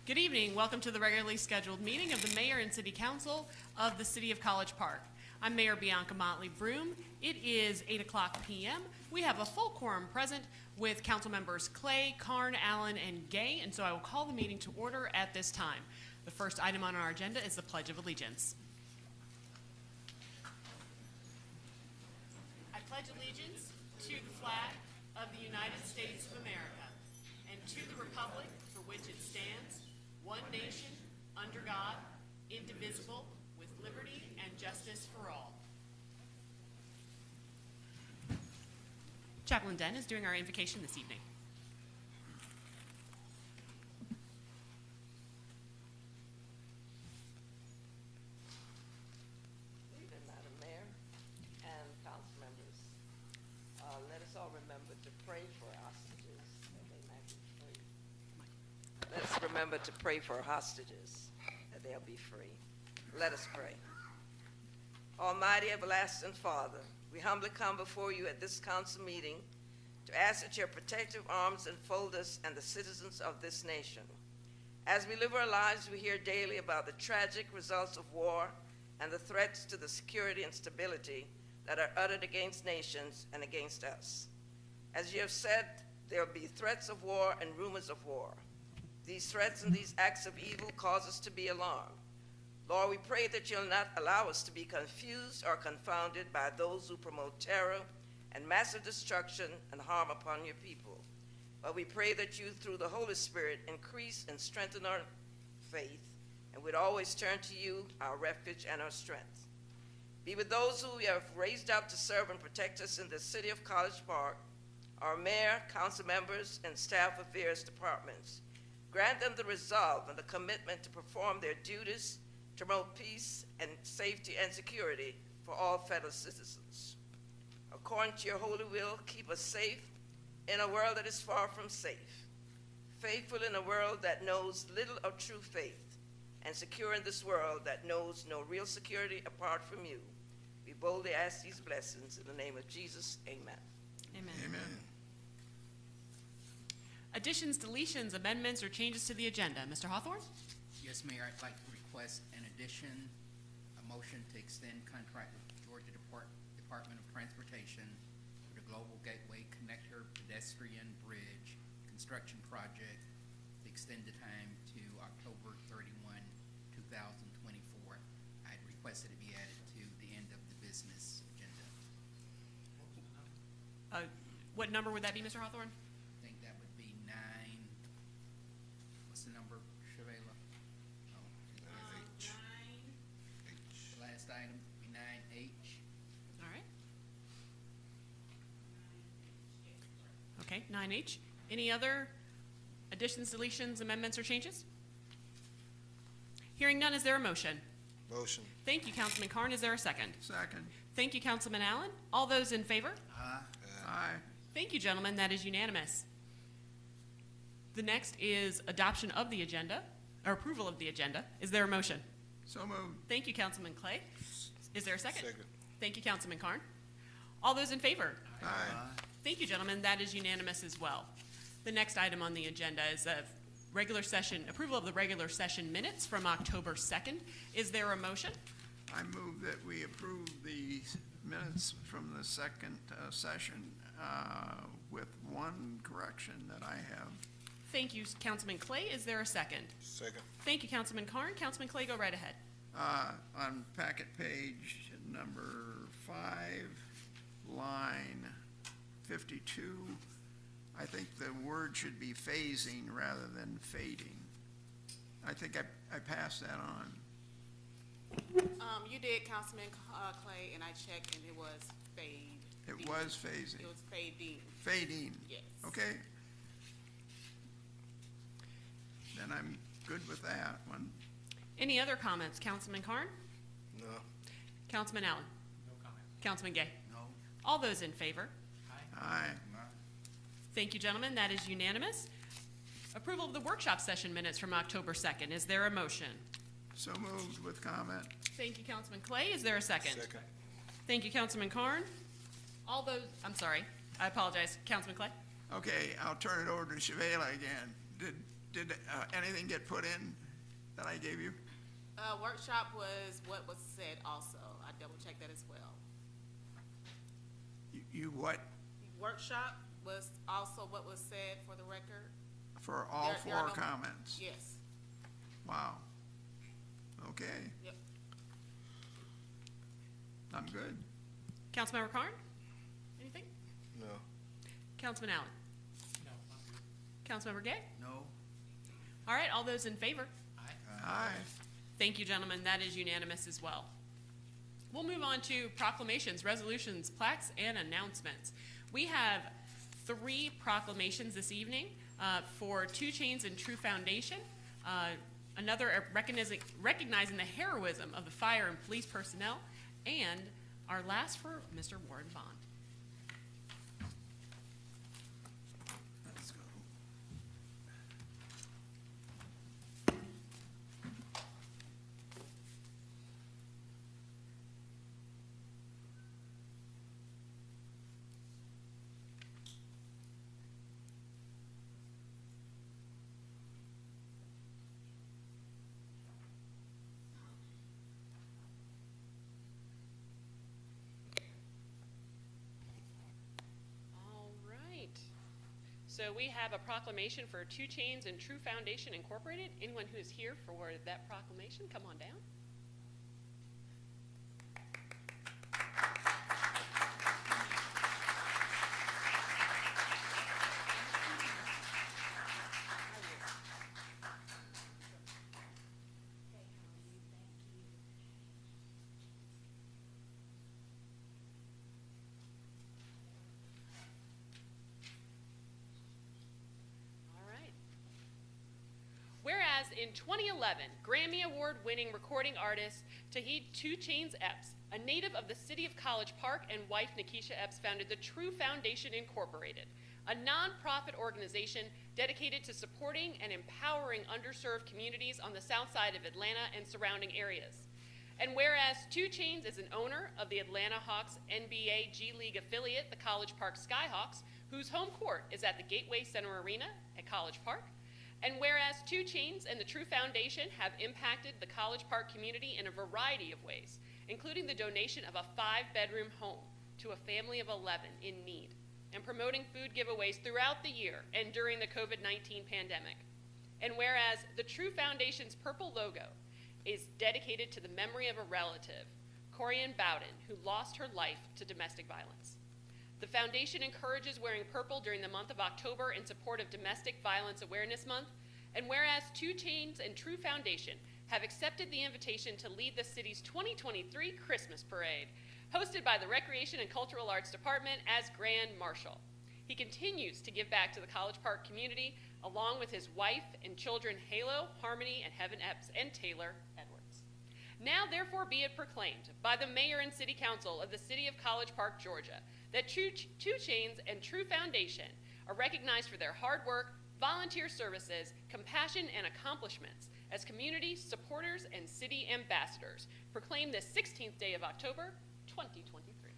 Good evening. Welcome to the regularly scheduled meeting of the Mayor and City Council of the City of College Park. I'm Mayor Bianca Motley Broom. It is 8 o'clock p.m. We have a full quorum present with council members Clay, Karn, Allen, and Gay, and so I will call the meeting to order at this time. The first item on our agenda is the Pledge of Allegiance. I pledge allegiance to the flag of the United States of America and to the republic for which it stands, one nation, under God, indivisible, with liberty and justice for all. Chaplain Den is doing our invocation this evening. Good evening, Madam Mayor and council members. Let us all remember to pray for hostages that they might be free. Let's remember to pray for hostages that they'll be free. Let us pray. Almighty everlasting Father, we humbly come before you at this council meeting to ask that your protective arms enfold us and the citizens of this nation. As we live our lives, we hear daily about the tragic results of war and the threats to the security and stability that are uttered against nations and against us. As you have said, there will be threats of war and rumors of war. These threats and these acts of evil cause us to be alarmed. Lord, we pray that you'll not allow us to be confused or confounded by those who promote terror and massive destruction and harm upon your people. But we pray that you, through the Holy Spirit, increase and strengthen our faith, and we'd always turn to you, our refuge and our strength. Be with those who you have raised up to serve and protect us in the city of College Park, our mayor, council members, and staff of various departments. Grant them the resolve and the commitment to perform their duties to promote peace and safety and security for all fellow citizens. According to your holy will, keep us safe in a world that is far from safe, faithful in a world that knows little of true faith, and secure in this world that knows no real security apart from you. We boldly ask these blessings in the name of Jesus. Amen. Amen. Amen. Additions, deletions, amendments, or changes to the agenda. Mr. Hawthorne? Yes, Mayor, I'd like to request an addition, a motion to extend contract with Georgia Department of Transportation for the Global Gateway Connector Pedestrian Bridge Construction Project to extend the time to October 31, 2024. I'd request that it be added to the end of the business agenda. What number would that be, Mr. Hawthorne? I think that would be 9. What's the number, Shavela? Oh, H. the last item would be 9H. All right. Okay, 9H. Any other additions, deletions, amendments, or changes? Hearing none, is there a motion? Motion. Thank you, Councilman Karn. Is there a second? Second. Thank you, Councilman Allen. All those in favor? Aye. Thank you, gentlemen. That is unanimous. The next is adoption of the agenda, or approval of the agenda. Is there a motion? So moved. Thank you, Councilman Clay. Is there a second? Second. Thank you, Councilman Karn. All those in favor? Aye. Thank you, gentlemen. That is unanimous as well. The next item on the agenda is a regular session, approval of the regular session minutes from October 2nd. Is there a motion? I move that we approve the minutes from the second session with one correction that I have. Thank you, Councilman Clay. Is there a second? Second. Thank you, Councilman Karn. Councilman Clay, go right ahead. On packet page number 5, line 52, I think the word should be phasing rather than fading. I think I passed that on. You did, Councilman Clay, and I checked, and it was fade. It was phasing. It was fading. Fading. Yes. Okay. Then I'm good with that one. Any other comments? Councilman Karn? No. Councilman Allen? No comment. Councilman Gay? No. All those in favor? Aye. Thank you, gentlemen. That is unanimous. Approval of the workshop session minutes from October 2nd. Is there a motion? So moved with comment. Thank you, Councilman Clay. Is there a second? Second. Thank you, Councilman Karn. All those, I'm sorry, I apologize. Councilman Clay? Okay, I'll turn it over to Shavela again. did anything get put in that I gave you? Workshop was what was said also. I double checked that as well. You what? Workshop was also what was said for the record. For all There are four no- comments? Yes. Wow. Okay, Yep. I'm good. Councilmember Carn? Anything? No. Councilman Allen? No. Councilmember Gay? No. All right, all those in favor? Aye. Thank you, gentlemen. That is unanimous as well. We'll move on to proclamations, resolutions, plaques, and announcements. We have 3 proclamations this evening for Two Chainz and True Foundation. Another recognizing the heroism of the fire and police personnel, and our last for Mr. Warren Bond. Let's go. All right. So we have a proclamation for Two Chainz and True Foundation Incorporated. Anyone who is here for that proclamation, come on down. All right. Whereas in 2011, Grammy Award-winning recording artist Tahid Two Chainz Epps, a native of the city of College Park, and wife Nikisha Epps founded the True Foundation Incorporated, a nonprofit organization dedicated to supporting and empowering underserved communities on the south side of Atlanta and surrounding areas. And whereas Two Chainz is an owner of the Atlanta Hawks NBA G League affiliate, the College Park Skyhawks, whose home court is at the Gateway Center Arena at College Park. And whereas Two Chainz and the True Foundation have impacted the College Park community in a variety of ways, including the donation of a 5-bedroom home to a family of 11 in need, and promoting food giveaways throughout the year and during the COVID-19 pandemic. And whereas the True Foundation's purple logo is dedicated to the memory of a relative, Corian Bowden, who lost her life to domestic violence. The foundation encourages wearing purple during the month of October in support of Domestic Violence Awareness Month. And whereas Two Chainz and True Foundation have accepted the invitation to lead the city's 2023 Christmas Parade, hosted by the Recreation and Cultural Arts Department as Grand Marshal. He continues to give back to the College Park community, along with his wife and children Halo, Harmony, and Heaven Epps, and Taylor Edwards. Now therefore be it proclaimed by the Mayor and City Council of the City of College Park, Georgia, that Two Chainz and True Foundation are recognized for their hard work, volunteer services, compassion, and accomplishments as community supporters and city ambassadors. Proclaimed this 16th day of October, 2023.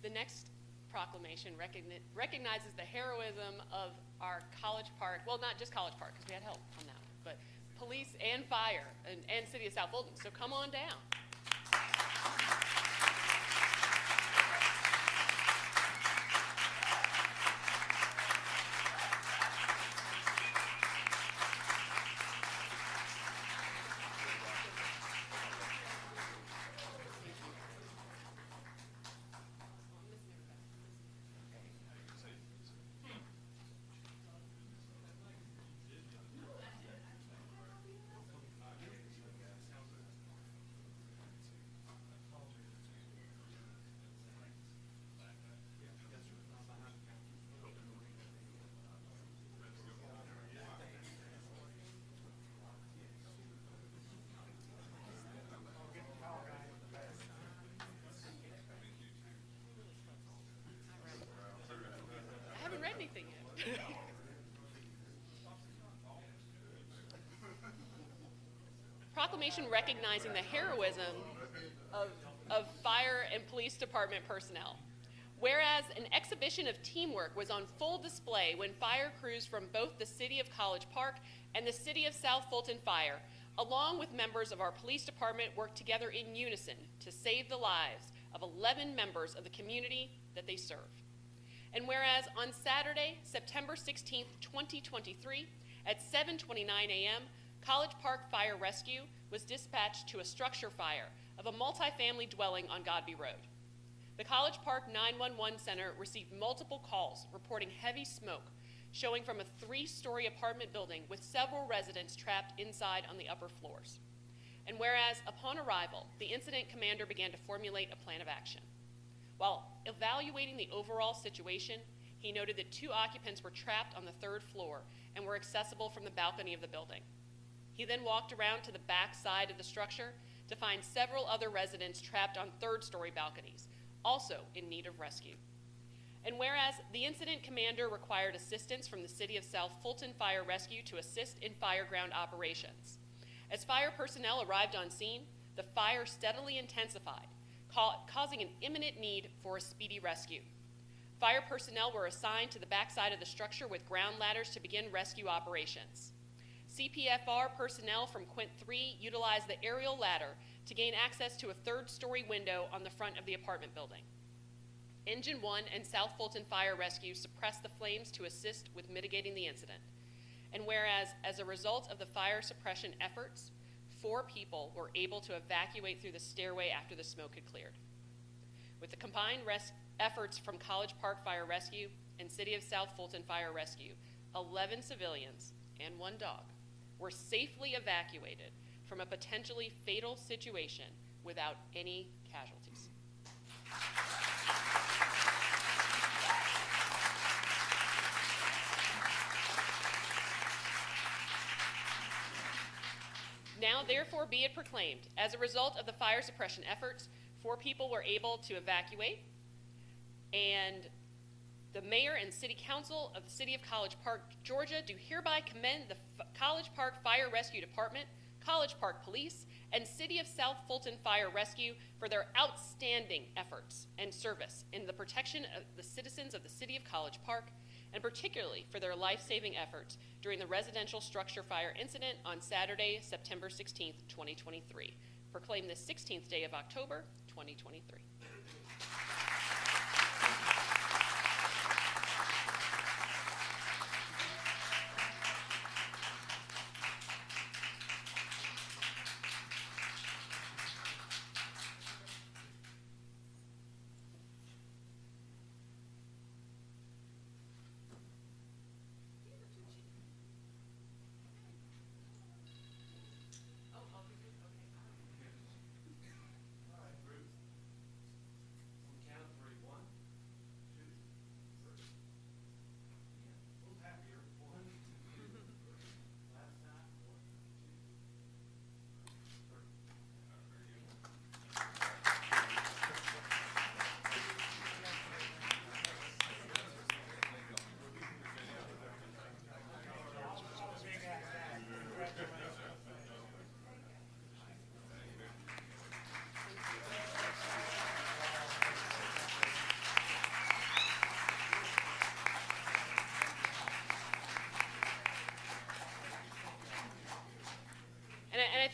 The next proclamation recognizes the heroism of our College Park, well, not just College Park, because we had help on that one, but police and fire and City of South Fulton. So come on down. I haven't read anything yet. Proclamation recognizing the heroism of fire and police department personnel. Whereas an exhibition of teamwork was on full display when fire crews from both the City of College Park and the City of South Fulton Fire, along with members of our police department, worked together in unison to save the lives of 11 members of the community that they serve. And whereas on Saturday, September 16th, 2023, at 7:29 a.m., College Park Fire Rescue was dispatched to a structure fire of a multifamily dwelling on Godby Road. The College Park 911 Center received multiple calls reporting heavy smoke showing from a 3-story apartment building with several residents trapped inside on the upper floors. And whereas upon arrival, the incident commander began to formulate a plan of action. While evaluating the overall situation, he noted that 2 occupants were trapped on the 3rd floor and were accessible from the balcony of the building. He then walked around to the back side of the structure to find several other residents trapped on 3rd-story balconies, also in need of rescue. And whereas the incident commander required assistance from the City of South Fulton Fire Rescue to assist in fireground operations. As fire personnel arrived on scene, the fire steadily intensified, causing an imminent need for a speedy rescue. Fire personnel were assigned to the backside of the structure with ground ladders to begin rescue operations. CPFR personnel from Quint 3 utilized the aerial ladder to gain access to a 3rd-story window on the front of the apartment building. Engine 1 and South Fulton Fire Rescue suppressed the flames to assist with mitigating the incident. And whereas, as a result of the fire suppression efforts, 4 people were able to evacuate through the stairway after the smoke had cleared. With the combined efforts from College Park Fire Rescue and City of South Fulton Fire Rescue, 11 civilians and 1 dog were safely evacuated from a potentially fatal situation without any casualties. Now, therefore, be it proclaimed, as a result of the fire suppression efforts, 4 people were able to evacuate, and the mayor and city council of the City of College Park, Georgia, do hereby commend the College Park Fire Rescue Department, College Park Police, and City of South Fulton Fire Rescue for their outstanding efforts and service in the protection of the citizens of the City of College Park, and particularly for their life-saving efforts during the residential structure fire incident on Saturday, September 16th, 2023. Proclaim this 16th day of October, 2023.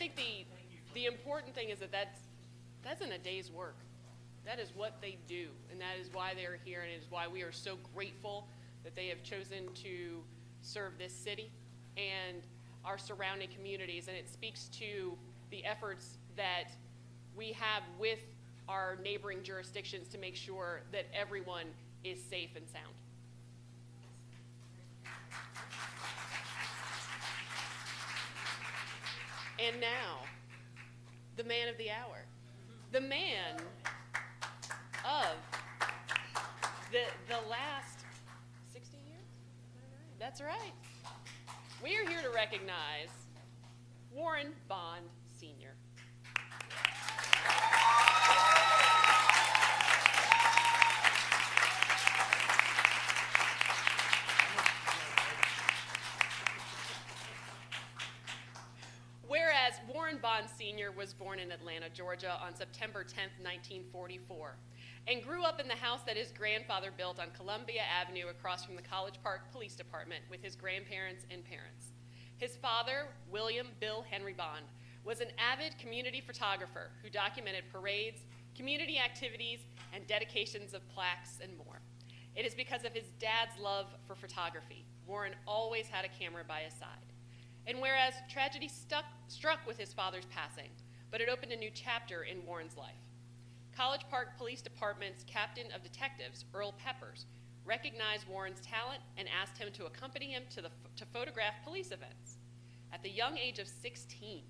think the important thing is that that's in a day's work. That is what they do, and that is why they're here, and it is why we are so grateful that they have chosen to serve this city and our surrounding communities. And it speaks to the efforts that we have with our neighboring jurisdictions to make sure that everyone is safe and sound. And now, the man of the hour, the man of the last 60 years? That's right. We are here to recognize Warren Bond Sr. Whereas Warren Bond Sr. was born in Atlanta, Georgia on September 10th, 1944, and grew up in the house that his grandfather built on Columbia Avenue across from the College Park Police Department with his grandparents and parents. His father, William Bill Henry Bond, was an avid community photographer who documented parades, community activities, and dedications of plaques and more. It is because of his dad's love for photography, Warren always had a camera by his side. And whereas tragedy struck with his father's passing, but it opened a new chapter in Warren's life. College Park Police Department's captain of detectives, Earl Peppers, recognized Warren's talent and asked him to accompany him to photograph police events. At the young age of 16,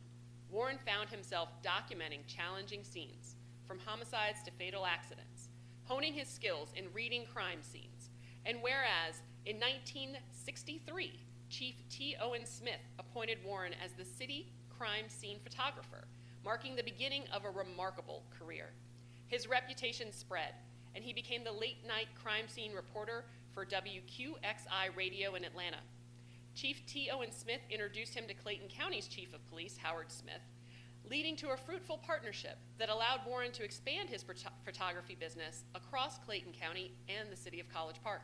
Warren found himself documenting challenging scenes, from homicides to fatal accidents, honing his skills in reading crime scenes. And whereas in 1963, Chief T. Owen Smith appointed Warren as the city crime scene photographer, marking the beginning of a remarkable career. His reputation spread, and he became the late-night crime scene reporter for WQXI Radio in Atlanta. Chief T. Owen Smith introduced him to Clayton County's Chief of Police, Howard Smith, leading to a fruitful partnership that allowed Warren to expand his photography business across Clayton County and the city of College Park.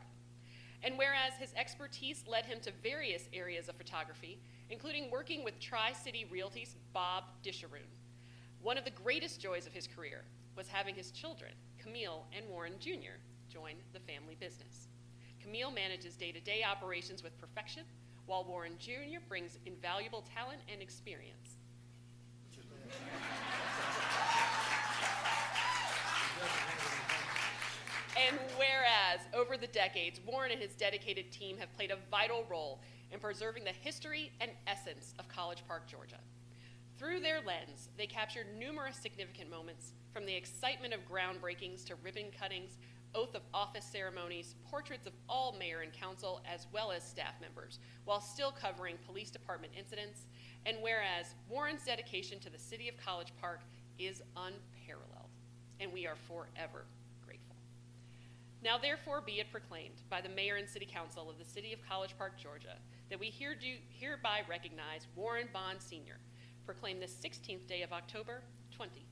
And whereas his expertise led him to various areas of photography, including working with Tri-City Realty's Bob Disharoon, one of the greatest joys of his career was having his children, Camille and Warren Jr., join the family business. Camille manages day-to-day operations with perfection, while Warren Jr. brings invaluable talent and experience. And whereas, over the decades, Warren and his dedicated team have played a vital role in preserving the history and essence of College Park, Georgia. Through their lens, they captured numerous significant moments, from the excitement of groundbreakings to ribbon cuttings, oath of office ceremonies, portraits of all mayor and council, as well as staff members, while still covering police department incidents. And whereas Warren's dedication to the city of College Park is unparalleled, and we are forever grateful. Now therefore be it proclaimed by the mayor and city council of the city of College Park, Georgia, that we hereby recognize Warren Bond Sr., proclaimed the 16th day of October, 2023.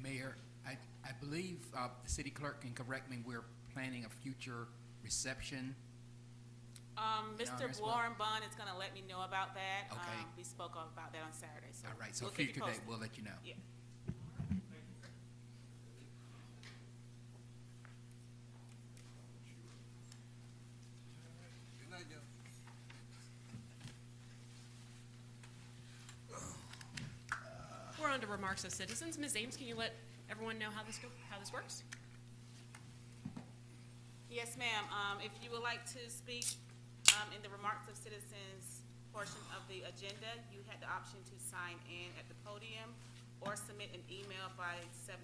Mayor, I believe the city clerk can correct me, we're planning a future reception. Calendar Mr. as well? Warren Bond is gonna let me know about that. Okay. We spoke about that on Saturday, so. All right, so we'll keep you future date, posted. we'll let you know. Yeah. We're on to remarks of citizens. Ms. Ames, can you let everyone know how this works? Yes, ma'am. If you would like to speak in the remarks of citizens portion of the agenda, you had the option to sign in at the podium or submit an email by 7:00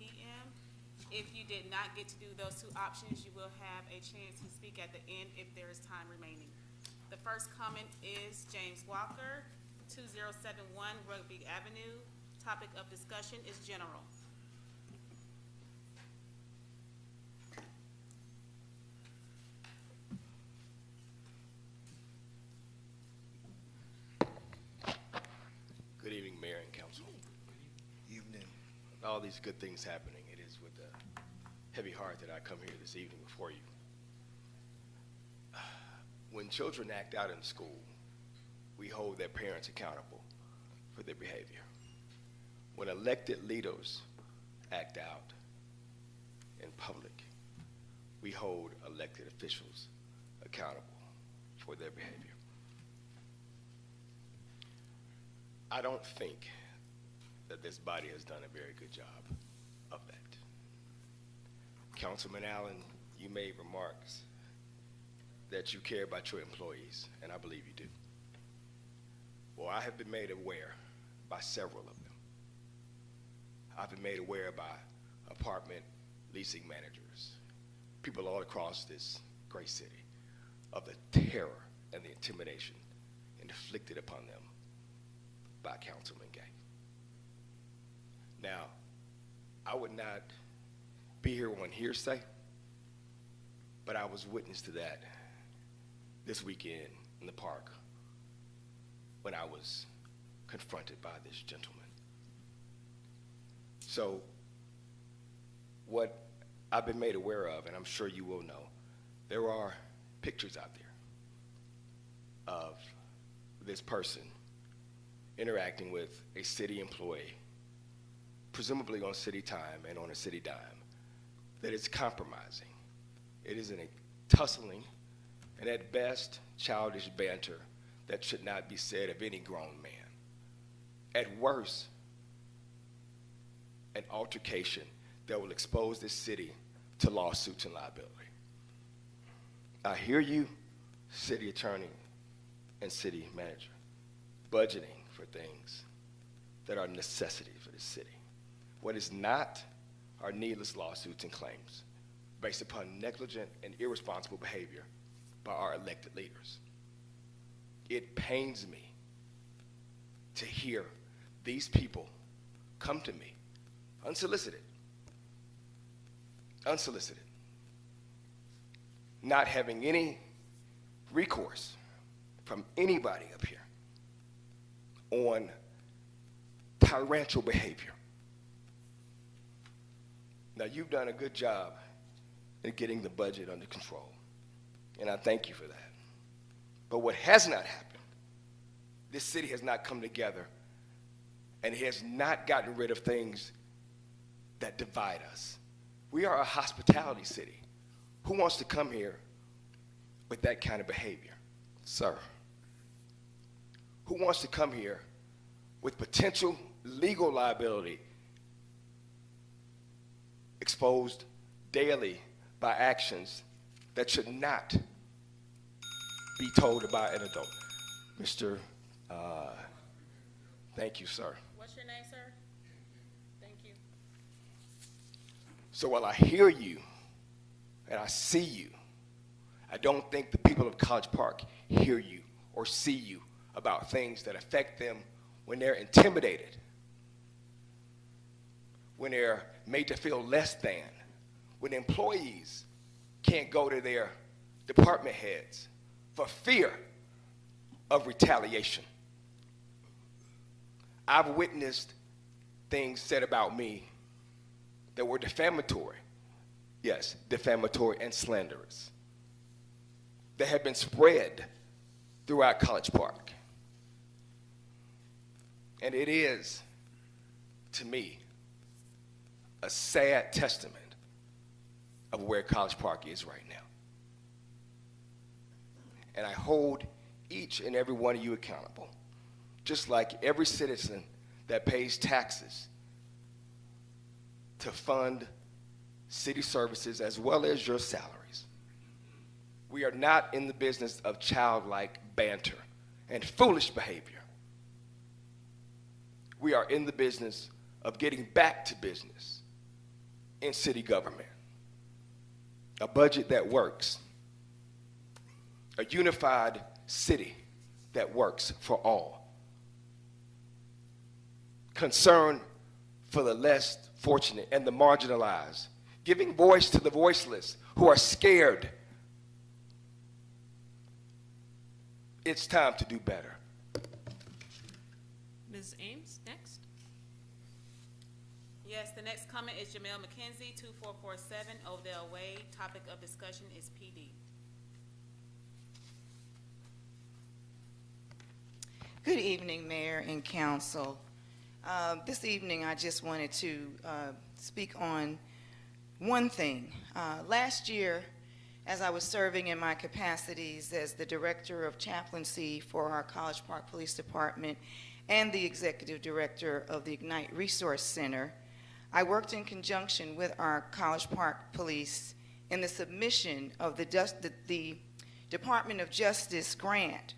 p.m. If you did not get to do those two options, you will have a chance to speak at the end if there is time remaining. The first comment is James Walker, 2071 Rugby Avenue. Topic of discussion is general. Good evening, Mayor and Council. Evening. With all these good things happening, it is with a heavy heart that I come here this evening before you. When children act out in school, we hold their parents accountable for their behavior. When elected leaders act out in public, we hold elected officials accountable for their behavior. I don't think that this body has done a very good job of that. Councilman Allen, you made remarks that you care about your employees, and I believe you do. Well, I have been made aware by several of them. I've been made aware by apartment leasing managers, people all across this great city, of the terror and the intimidation inflicted upon them by Councilman Gay. Now, I would not be here on hearsay, but I was witness to that this weekend in the park when I was confronted by this gentleman. So, what I've been made aware of, and I'm sure you will know, there are pictures out there of this person interacting with a city employee, presumably on city time and on a city dime, that is compromising. It is in a tussling and at best childish banter that should not be said of any grown man. At worst, an altercation that will expose this city to lawsuits and liability. I hear you, city attorney and city manager, budgeting for things that are necessities for the city. What is not are needless lawsuits and claims based upon negligent and irresponsible behavior by our elected leaders. It pains me to hear these people come to me unsolicited, not having any recourse from anybody up here on tyrannical behavior. Now, you've done a good job in getting the budget under control, and I thank you for that. But what has not happened, this city has not come together and has not gotten rid of things that divide us. We are a hospitality city. Who wants to come here with that kind of behavior? Sir. Who wants to come here with potential legal liability exposed daily by actions that should not be told about an adult? Mr. Thank you, sir. What's your name, sir? Thank you. So while I hear you and I see you, I don't think the people of College Park hear you or see you about things that affect them when they're intimidated, when they're made to feel less than, when employees can't go to their department heads for fear of retaliation. I've witnessed things said about me that were defamatory. Yes, defamatory and slanderous. that have been spread throughout College Park. And it is, to me, a sad testament of where College Park is right now. And I hold each and every one of you accountable, just like every citizen that pays taxes to fund city services as well as your salaries. We are not in the business of childlike banter and foolish behavior. We are in the business of getting back to business in city government. A budget that works, a unified city that works for all, concern for the less fortunate and the marginalized, giving voice to the voiceless who are scared. It's time to do better. Ms. Ames, next. Yes, the next comment is Jamel McKenzie, 2447 Odell Way. Topic of discussion is PD. Good evening, Mayor and Council. This evening, I just wanted to speak on one thing. Last year, as I was serving in my capacities as the Director of Chaplaincy for our College Park Police Department and the Executive Director of the Ignite Resource Center, I worked in conjunction with our College Park Police in the submission of the Department of Justice grant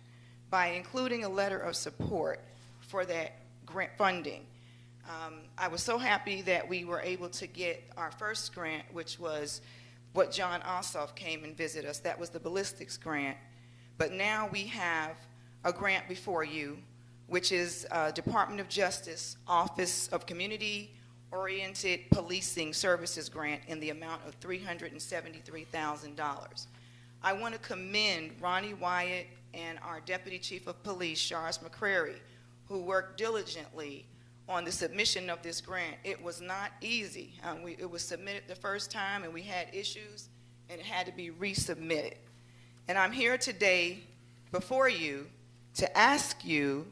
by including a letter of support for that grant funding. I was so happy that we were able to get our first grant, which was what John Ossoff came and visited us. That was the ballistics grant. But now we have a grant before you, which is Department of Justice Office of Community-Oriented Policing Services grant in the amount of $373,000. I want to commend Ronnie Wyatt and our Deputy Chief of Police, Sharice McCrary, who worked diligently on the submission of this grant. It was not easy. It was submitted the first time and we had issues and it had to be resubmitted. And I'm here today before you to ask you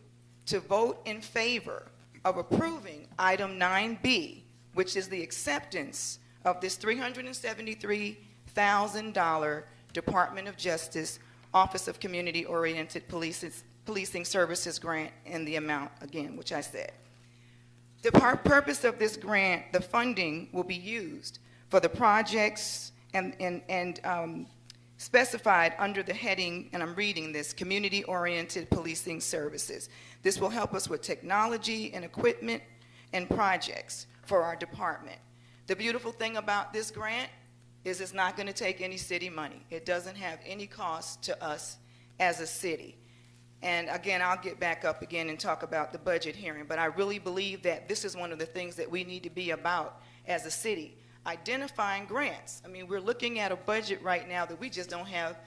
to vote in favor of approving item 9B, which is the acceptance of this $373,000 Department of Justice Office of Community-Oriented Policing Services grant in the amount, again, which I said. The purpose of this grant, the funding will be used for the projects and specified under the heading, and I'm reading this, Community-Oriented Policing Services. This will help us with technology and equipment and projects for our department. The beautiful thing about this grant is it's not going to take any city money. It doesn't have any cost to us as a city. And again, I'll get back up again and talk about the budget hearing, but I really believe that this is one of the things that we need to be about as a city, identifying grants. I mean, we're looking at a budget right now that we just don't have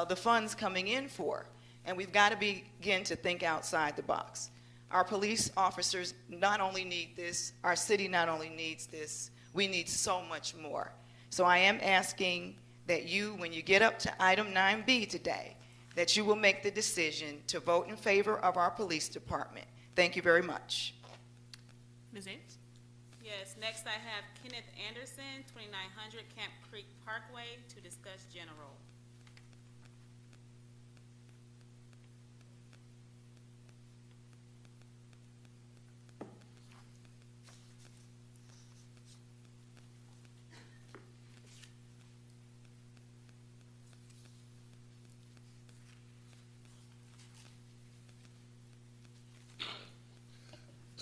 the funds coming in for, and we've got to begin to think outside the box. Our police officers not only need this, our city not only needs this, we need so much more. So I am asking that you, when you get up to item 9B today, that you will make the decision to vote in favor of our police department. Thank you very much. Ms. Ames? Yes, next I have Kenneth Anderson, 2900 Camp Creek Parkway, to discuss general.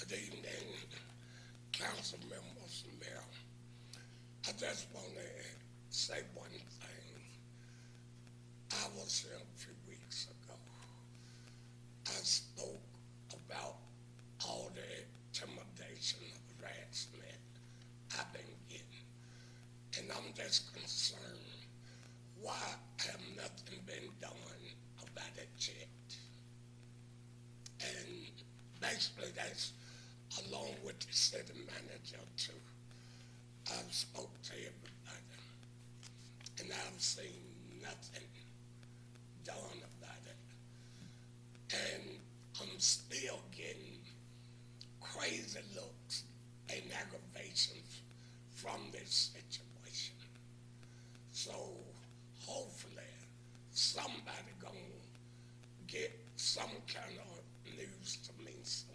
Good evening, council members and mayor. I just want to say one thing. I was here a few weeks ago. I spoke about all the intimidation of harassment I've been getting. And I'm just concerned why have nothing been done about it yet. And basically that's along with the city manager too. I've spoke to everybody and I've seen nothing done about it. And I'm still getting crazy looks and aggravations from this situation. So hopefully somebody gonna get some kind of news to me soon.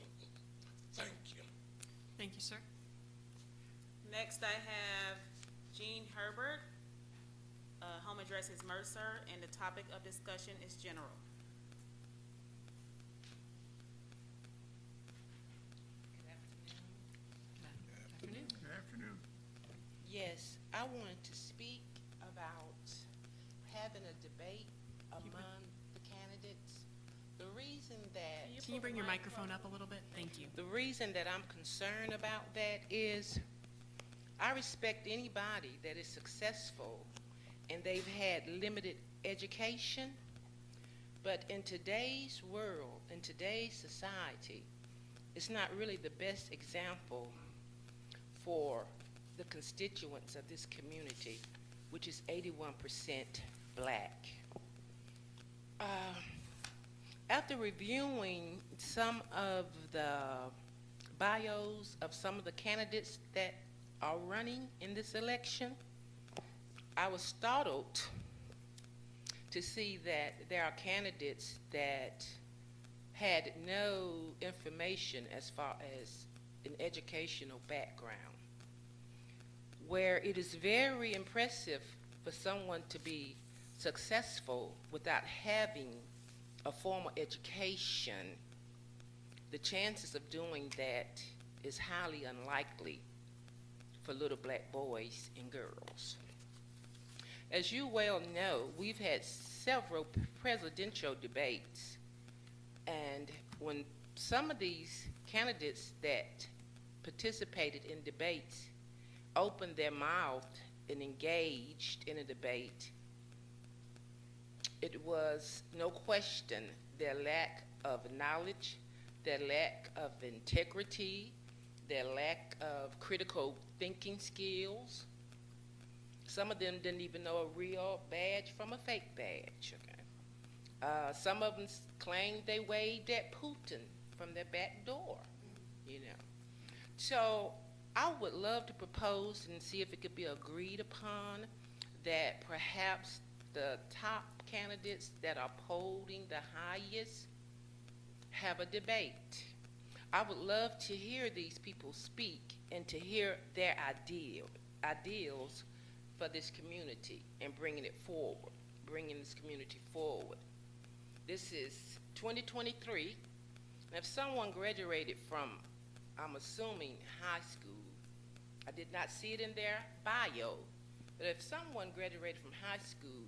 Thank you. Thank you, sir. Next, I have Jean Herbert. Home address is Mercer, and the topic of discussion is general. Afternoon. Good afternoon. Yes, I wanted to speak about having a debate among the candidates. The reason that Can you bring your microphone up a little bit? Thank you. the reason that I'm concerned about that is I respect anybody that is successful and they've had limited education, but in today's world, in today's society, it's not really the best example for the constituents of this community, which is 81% black. After reviewing some of the bios of some of the candidates that are running in this election, I was startled to see that there are candidates that had no information as far as an educational background, where it is very impressive for someone to be successful without having a formal education. The chances of doing that is highly unlikely for little black boys and girls. As you well know, we've had several presidential debates, and when some of these candidates that participated in debates opened their mouth and engaged in a debate, it was no question their lack of knowledge, their lack of integrity, their lack of critical thinking skills. Some of them didn't even know a real badge from a fake badge. Okay? Some of them claimed they waved at Putin from their back door, you know. So I would love to propose and see if it could be agreed upon that perhaps the top candidates that are polling the highest have a debate. I would love to hear these people speak and to hear their ideals for this community and bringing it forward, bringing this community forward. This is 2023. And if someone graduated from, I'm assuming, high school, I did not see it in their bio, but if someone graduated from high school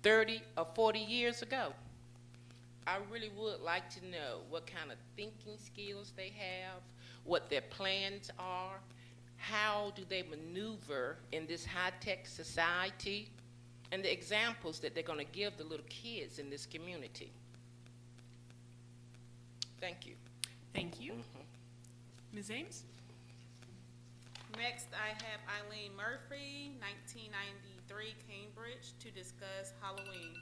30 or 40 years ago, I really would like to know what kind of thinking skills they have, what their plans are, how do they maneuver in this high-tech society, and the examples that they're going to give the little kids in this community. Thank you. Thank you. Ms. Ames? Next, I have Eileen Murphy, 1993 Cambridge, to discuss Halloween.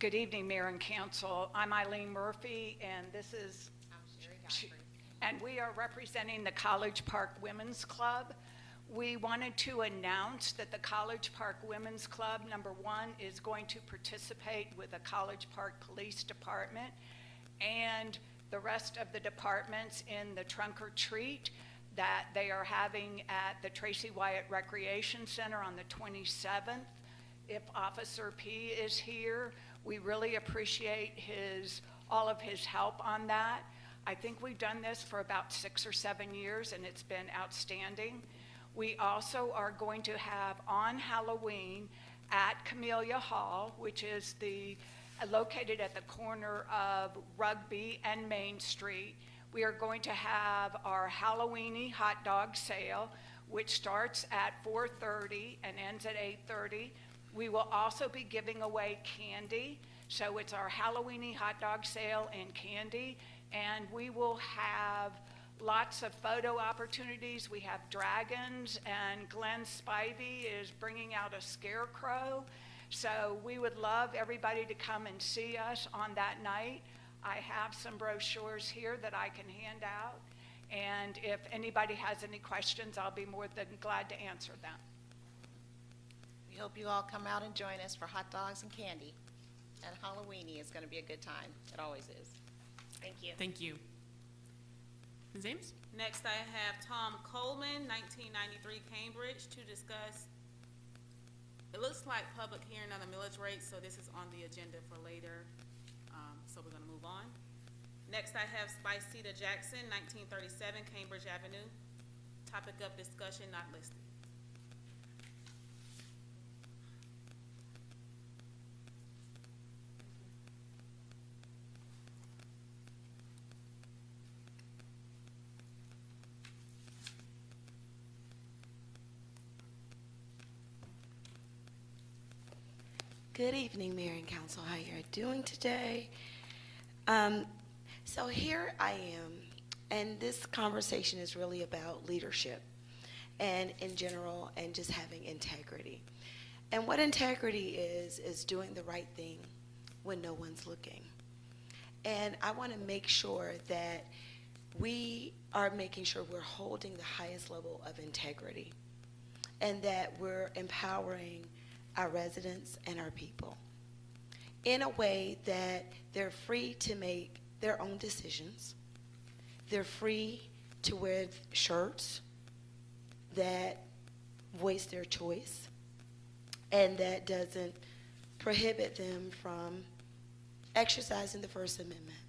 Good evening, Mayor and Council. I'm Eileen Murphy, and this is, and we are representing the College Park Women's Club. We wanted to announce that the College Park Women's Club, number one, is going to participate with the College Park Police Department and the rest of the departments in the trunk or treat that they are having at the Tracy Wyatt Recreation Center on the 27th. If Officer P is here, we really appreciate all of his help on that. I think we've done this for about 6 or 7 years, and it's been outstanding. We also are going to have on Halloween at Camellia Hall, which is located at the corner of Rugby and Main Street. We are going to have our Halloweeny hot dog sale, which starts at 4:30 and ends at 8:30. We will also be giving away candy. So it's our Halloweeny hot dog sale and candy. And we will have lots of photo opportunities. We have dragons, and Glenn Spivey is bringing out a scarecrow. So we would love everybody to come and see us on that night. I have some brochures here that I can hand out. And if anybody has any questions, I'll be more than glad to answer them. We hope you all come out and join us for hot dogs and candy. And Halloweeny is going to be a good time. It always is. Thank you. Thank you. Ms. Ames? Next, I have Tom Coleman, 1993 Cambridge, to discuss, it looks like public hearing on the millage rate, so this is on the agenda for later, so we're going to move on. Next, I have Spicita Jackson, 1937 Cambridge Avenue, topic of discussion not listed. Good evening, Mayor and Council. How you're doing today? So here I am, and this conversation is really about leadership and in general, and just having integrity. And what integrity is doing the right thing when no one's looking. And I want to make sure that we are making sure we're holding the highest level of integrity, and that we're empowering our residents and our people in a way that they're free to make their own decisions. They're free to wear shirts that voice their choice, and that doesn't prohibit them from exercising the First Amendment.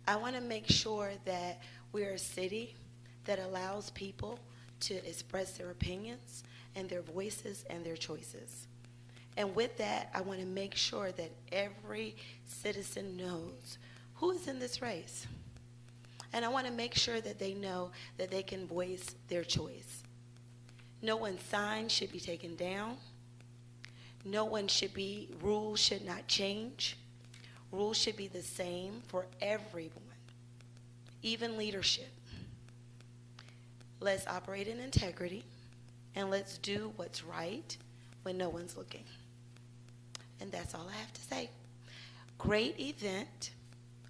I want to make sure that we're a city that allows people to express their opinions and their voices and their choices. And with that, I want to make sure that every citizen knows who is in this race. And I want to make sure that they know that they can voice their choice. No one's sign should be taken down. Rules should not change. Rules should be the same for everyone, even leadership. Let's operate in integrity, and let's do what's right when no one's looking. And that's all I have to say. Great event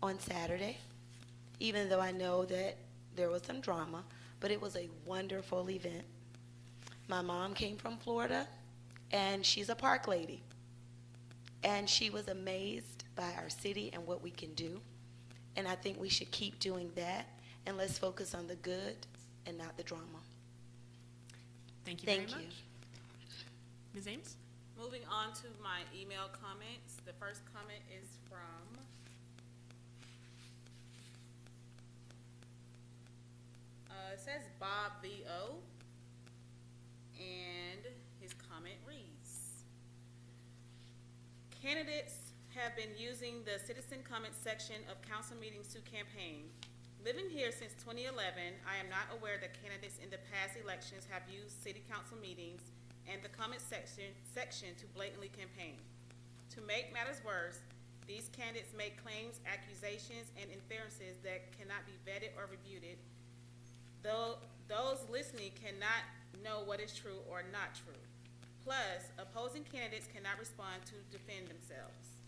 on Saturday, even though I know that there was some drama, but it was a wonderful event. My mom came from Florida, and she's a park lady. And she was amazed by our city and what we can do. And I think we should keep doing that, and let's focus on the good and not the drama. Thank you Thank very you. much. Ms. Ames? Moving on to my email comments. The first comment is from it says Bob V.O. and his comment reads, candidates have been using the citizen comment section of council meetings to campaign. Living here since 2011, I am not aware that candidates in the past elections have used city council meetings and the comment section to blatantly campaign. To make matters worse, these candidates make claims, accusations, and inferences that cannot be vetted or refuted, though those listening cannot know what is true or not true. Plus, opposing candidates cannot respond to defend themselves.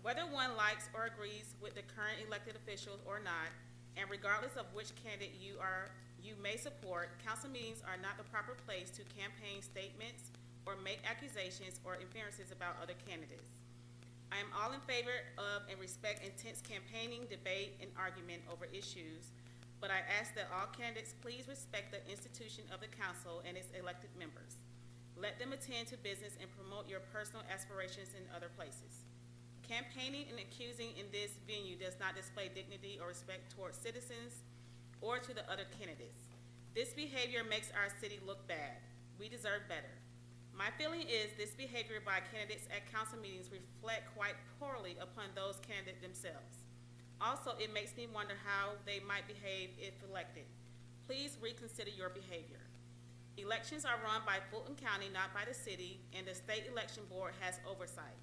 Whether one likes or agrees with the current elected officials or not, and regardless of which candidate you may support, council meetings are not the proper place to campaign statements or make accusations or inferences about other candidates. I am all in favor of and respect intense campaigning, debate, and argument over issues, but I ask that all candidates please respect the institution of the council and its elected members. Let them attend to business and promote your personal aspirations in other places. Campaigning and accusing in this venue does not display dignity or respect towards citizens or to the other candidates. This behavior makes our city look bad. We deserve better. My feeling is this behavior by candidates at council meetings reflect quite poorly upon those candidates themselves. Also, it makes me wonder how they might behave if elected. Please reconsider your behavior. Elections are run by Fulton County, not by the city, and the state election board has oversight.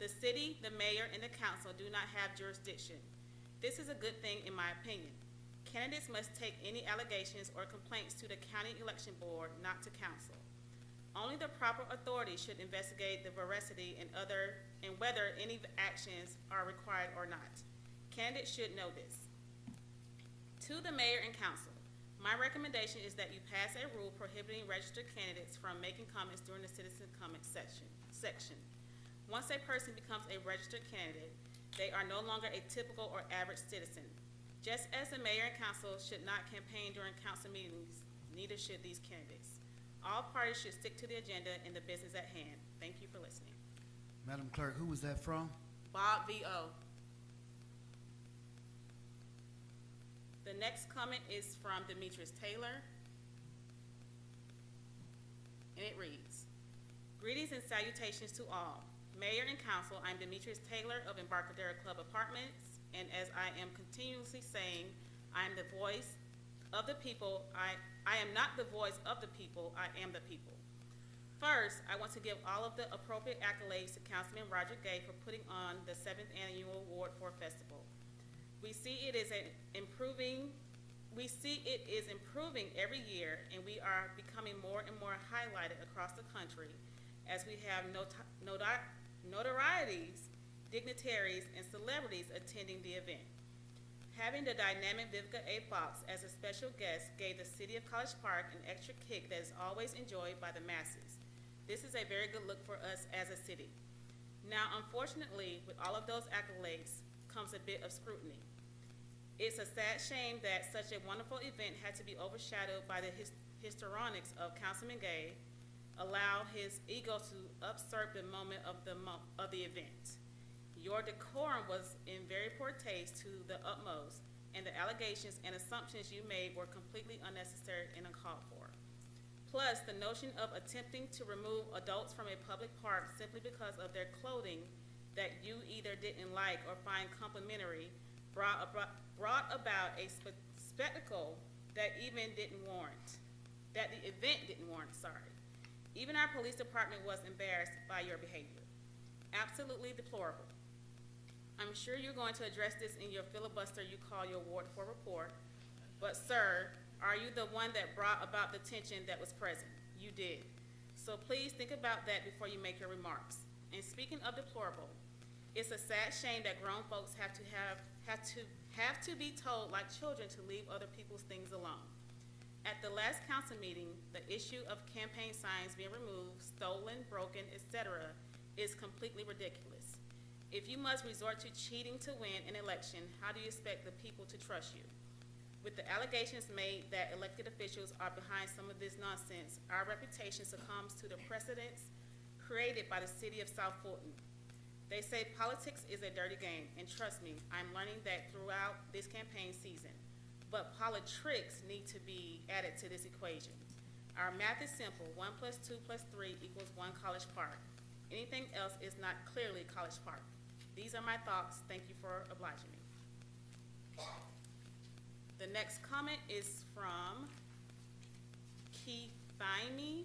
The city, the mayor, and the council do not have jurisdiction. This is a good thing in my opinion. Candidates must take any allegations or complaints to the county election board, not to council. Only the proper authority should investigate the veracity and whether any actions are required or not. Candidates should know this. To the mayor and council, my recommendation is that you pass a rule prohibiting registered candidates from making comments during the citizen comment section. Once a person becomes a registered candidate, they are no longer a typical or average citizen. Just as the mayor and council should not campaign during council meetings, neither should these candidates. All parties should stick to the agenda and the business at hand. Thank you for listening. Madam Clerk, who was that from? Bob V.O. The next comment is from Demetrius Taylor, and it reads, greetings and salutations to all. Mayor and council, I'm Demetrius Taylor of Embarcadero Club Apartments, and as I am continuously saying, I am the voice of the people. I am not the voice of the people, I am the people. First, I want to give all of the appropriate accolades to Councilman Roger Gay for putting on the 7th Annual Award for Festival. We see it is improving every year, and we are becoming more and more highlighted across the country as we have notorieties, dignitaries, and celebrities attending the event. Having the dynamic Vivica A. Fox as a special guest gave the city of College Park an extra kick that is always enjoyed by the masses. This is a very good look for us as a city. Now, unfortunately, with all of those accolades comes a bit of scrutiny. It's a sad shame that such a wonderful event had to be overshadowed by the histrionics of Councilman Gay, allow his ego to usurp the moment of the event. Your decorum was in very poor taste to the utmost, and the allegations and assumptions you made were completely unnecessary and uncalled for. Plus, the notion of attempting to remove adults from a public park simply because of their clothing that you either didn't like or find complimentary brought about a spectacle that the event didn't warrant, sorry. Even our police department was embarrassed by your behavior. Absolutely deplorable. I'm sure you're going to address this in your filibuster you call your Ward 4 report, but sir, are you the one that brought about the tension that was present? You did. So please think about that before you make your remarks. And speaking of deplorable, it's a sad shame that grown folks have to be told like children to leave other people's things alone. At the last council meeting, the issue of campaign signs being removed, stolen, broken, etc. is completely ridiculous. If you must resort to cheating to win an election, how do you expect the people to trust you? With the allegations made that elected officials are behind some of this nonsense, our reputation succumbs to the precedents created by the city of South Fulton. They say politics is a dirty game, and trust me, I'm learning that throughout this campaign season. But politics need to be added to this equation. Our math is simple. 1 + 2 + 3 = 1 College Park. Anything else is not clearly College Park. These are my thoughts. Thank you for obliging me. The next comment is from Keith Thymie,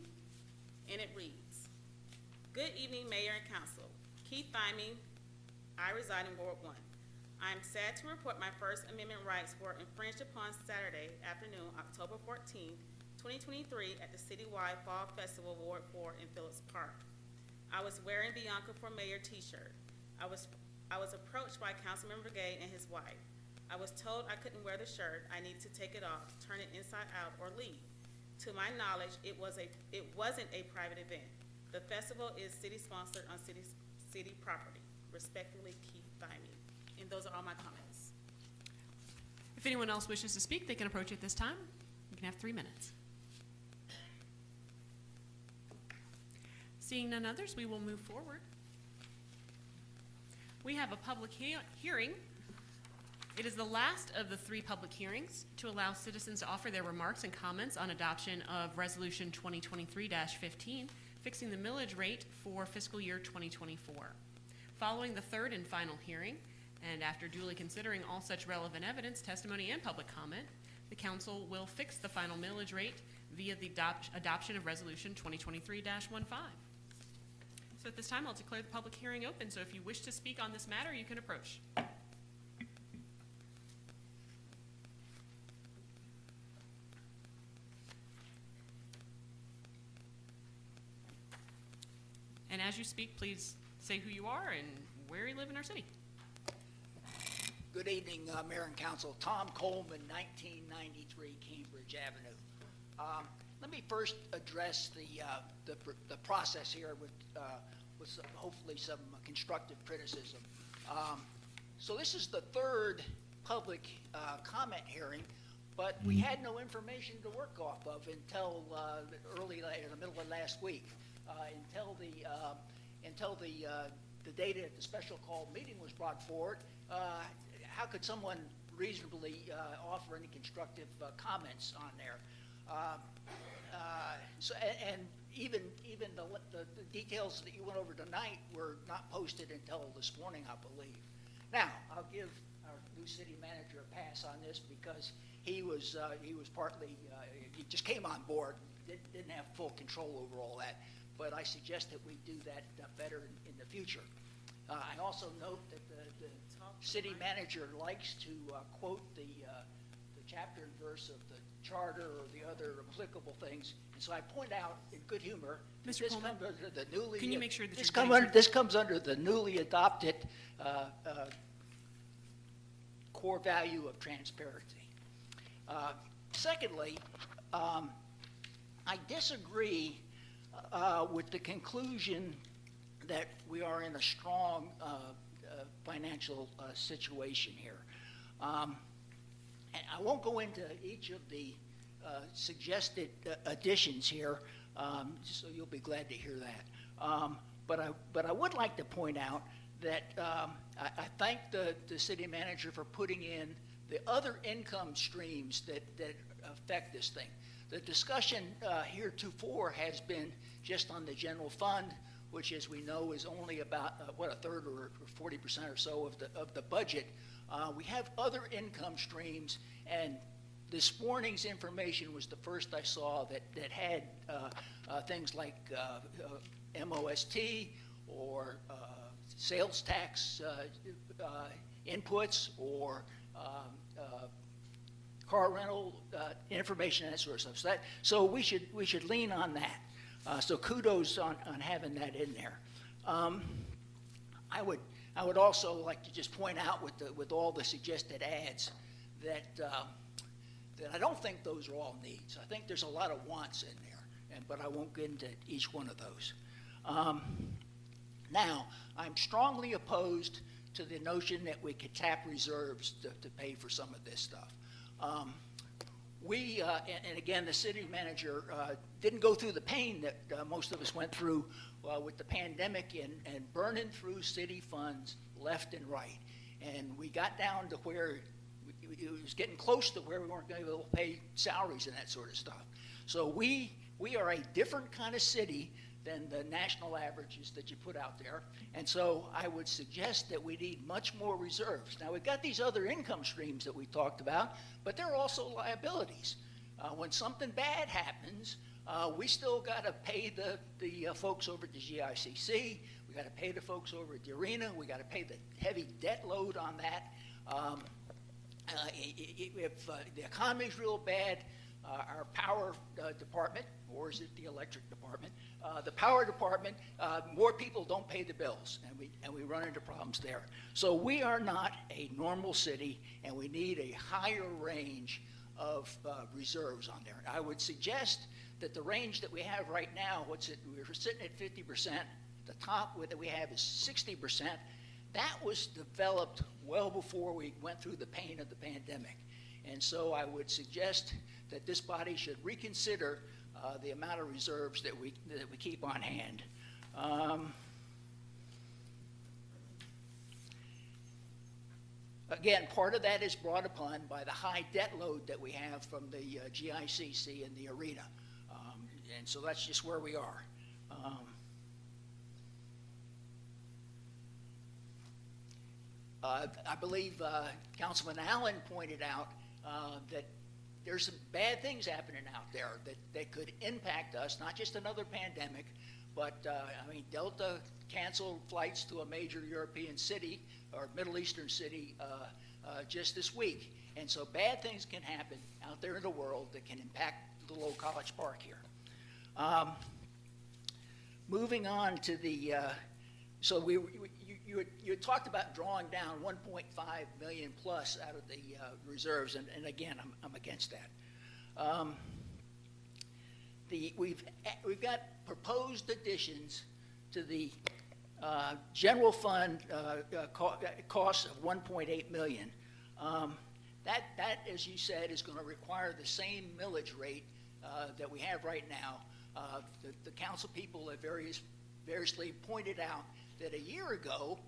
and it reads, good evening, Mayor and Council. Keith Thymie, I reside in Ward 1. I am sad to report my First Amendment rights were infringed upon Saturday afternoon, October 14, 2023, at the citywide Fall Festival, Ward 4 in Phillips Park. I was wearing Bianca for Mayor t-shirt. I was approached by Councilmember Gay and his wife. I was told I couldn't wear the shirt. I needed to take it off, turn it inside out, or leave. To my knowledge, it wasn't a private event. The festival is city-sponsored on city property. Respectfully, Keith Thymie. And those are all my comments. If anyone else wishes to speak, they can approach at this time. You can have 3 minutes. Seeing none others, we will move forward. We have a public hearing. It is the last of the 3 public hearings to allow citizens to offer their remarks and comments on adoption of Resolution 2023-15, fixing the millage rate for fiscal year 2024. Following the 3rd and final hearing, and after duly considering all such relevant evidence, testimony, and public comment, the council will fix the final millage rate via the adoption of Resolution 2023-15. So at this time, I'll declare the public hearing open. So if you wish to speak on this matter, you can approach. as you speak, please say who you are and where you live in our city. Good evening, Mayor and Council. Tom Coleman, 1993 Cambridge Avenue. Let me first address the process here with hopefully some constructive criticism. So this is the third public comment hearing, but we had no information to work off of until in the middle of last week, until the data at the special call meeting was brought forward. How could someone reasonably offer any constructive comments on there? And even the details that you went over tonight were not posted until this morning, I believe. Now, I'll give our new city manager a pass on this because he was partly he just came on board, didn't have full control over all that. But I suggest that we do that better in the future. I also note that the city manager likes to quote the chapter and verse of the charter or the other applicable things, and so I point out in good humor. Mr. This Coleman, comes under the newly. can you make sure that this comes under the newly adopted core value of transparency. Secondly, I disagree with the conclusion that we are in a strong financial situation here. And I won't go into each of the suggested additions here, so you'll be glad to hear that. But I would like to point out that I thank the city manager for putting in the other income streams that affect this thing. The discussion heretofore has been just on the general fund, which, as we know, is only about a third or 40% or so of the budget. We have other income streams, and this morning's information was the first I saw that had things like MOST or sales tax inputs or car rental information and that sort of stuff. So we should lean on that. So kudos on having that in there. I would also like to just point out with all the suggested adds that I don't think those are all needs. I think there's a lot of wants in there, but I won't get into each one of those. Now, I'm strongly opposed to the notion that we could tap reserves to pay for some of this stuff. And again, the city manager didn't go through the pain that most of us went through with the pandemic and burning through city funds left and right. And we got down to where it was getting close to where we weren't going to be able to pay salaries and that sort of stuff. So we are a different kind of city than the national averages that you put out there. And so I would suggest that we need much more reserves. Now, we've got these other income streams that we talked about, but they're also liabilities. When something bad happens, we still got to pay the folks over at the GICC. We got to pay the folks over at the arena. We got to pay the heavy debt load on that. If the economy's real bad, our power department, or is it the electric department? The power department, more people don't pay the bills, and we run into problems there. So we are not a normal city, and we need a higher range of reserves on there. I would suggest that the range that we have right now, we're sitting at 50%. The top that we have is 60%. That was developed well before we went through the pain of the pandemic. And so I would suggest that this body should reconsider the amount of reserves that we keep on hand. Again, part of that is brought upon by the high debt load that we have from the GICC and the arena. And so that's just where we are. I believe Councilman Allen pointed out that there's some bad things happening out there that could impact us, not just another pandemic, but I mean, Delta canceled flights to a major European city or Middle Eastern city just this week. And so bad things can happen out there in the world that can impact little old College Park here. moving on to the, so you had talked about drawing down 1.5 million plus out of the reserves, and again, I'm against that. We've got proposed additions to the general fund cost of 1.8 million. That, as you said, is going to require the same millage rate that we have right now. The council people have variously pointed out that a year ago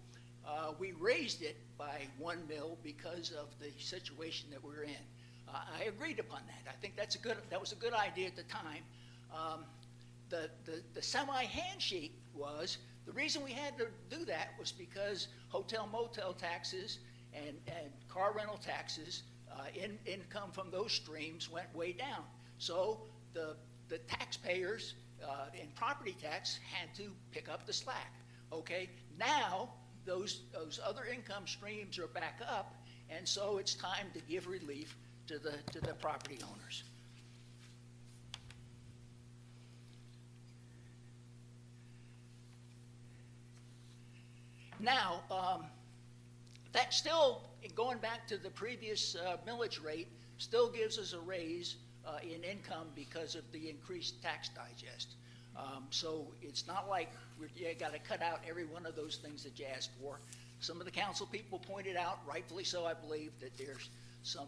we raised it by 1 mil because of the situation that we're in. I agreed upon that. I think that was a good idea at the time. The semi-handshake was, the reason we had to do that was because hotel motel taxes and car rental taxes, income from those streams went way down. So the taxpayers in property tax had to pick up the slack. Okay, now those other income streams are back up, and so it's time to give relief to the property owners. Now, that still, going back to the previous millage rate, still gives us a raise in income because of the increased tax digest. So it's not like you got to cut out every one of those things that you asked for. Some of the council people pointed out, rightfully so, I believe, that there's some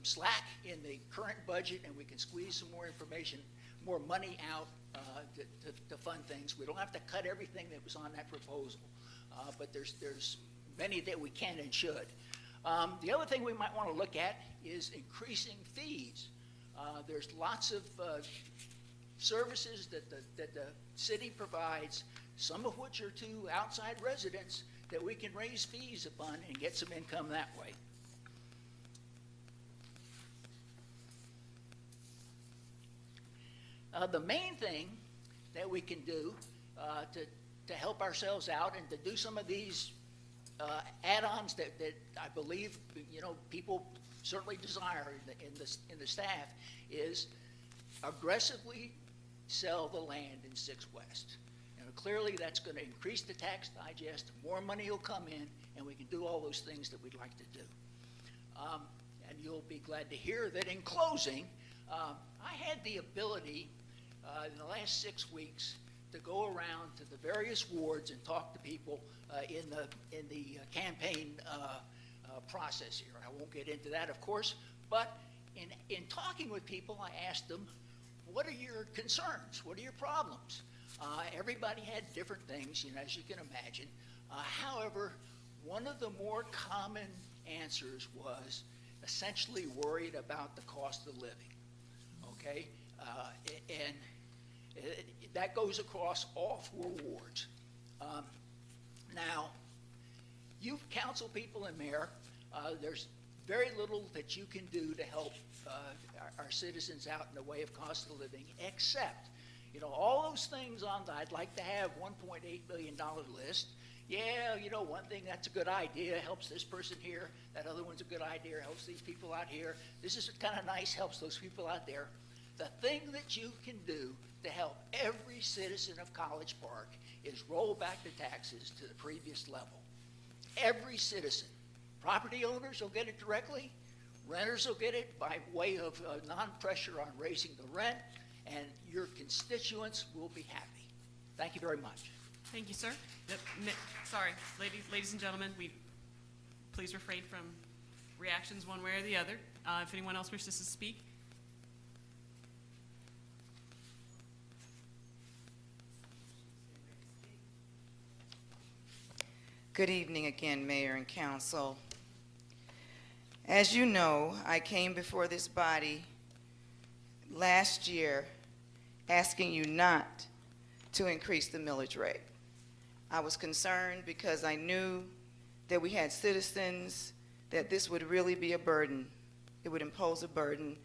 slack in the current budget, and we can squeeze some more money out to fund things. We don't have to cut everything that was on that proposal, but there's many that we can and should. The other thing we might want to look at is increasing fees. There's lots of services that the city provides, some of which are to outside residents, that we can raise fees upon and get some income that way. The main thing that we can do to help ourselves out and to do some of these add-ons that I believe people certainly desire in the staff is aggressively sell the land in 6 West. Clearly that's going to increase the tax digest, more money will come in, and we can do all those things that we'd like to do. And you'll be glad to hear that in closing, I had the ability in the last 6 weeks to go around to the various wards and talk to people in the campaign process here. I won't get into that, of course, but in talking with people, I asked them, what are your concerns? What are your problems? Everybody had different things, as you can imagine. However, one of the more common answers was essentially worried about the cost of living. Okay, and that goes across all 4 wards. Now, you council people and mayor, there's very little that you can do to help our citizens out in the way of cost of living, except, all those things on the I'd like to have $1.8 billion list. Yeah, one thing that's a good idea, helps this person here. That other one's a good idea, helps these people out here. This is kind of nice, helps those people out there. The thing that you can do to help every citizen of College Park is roll back the taxes to the previous level. Every citizen. Property owners will get it directly. Renters will get it by way of non-pressure on raising the rent, and your constituents will be happy. Thank you very much. Thank you, sir. Sorry, ladies and gentlemen, please refrain from reactions one way or the other. If anyone else wishes to speak. Good evening again, Mayor and Council. As you know, I came before this body last year asking you not to increase the millage rate. I was concerned because I knew that we had citizens that this would really be a burden. It would impose a burden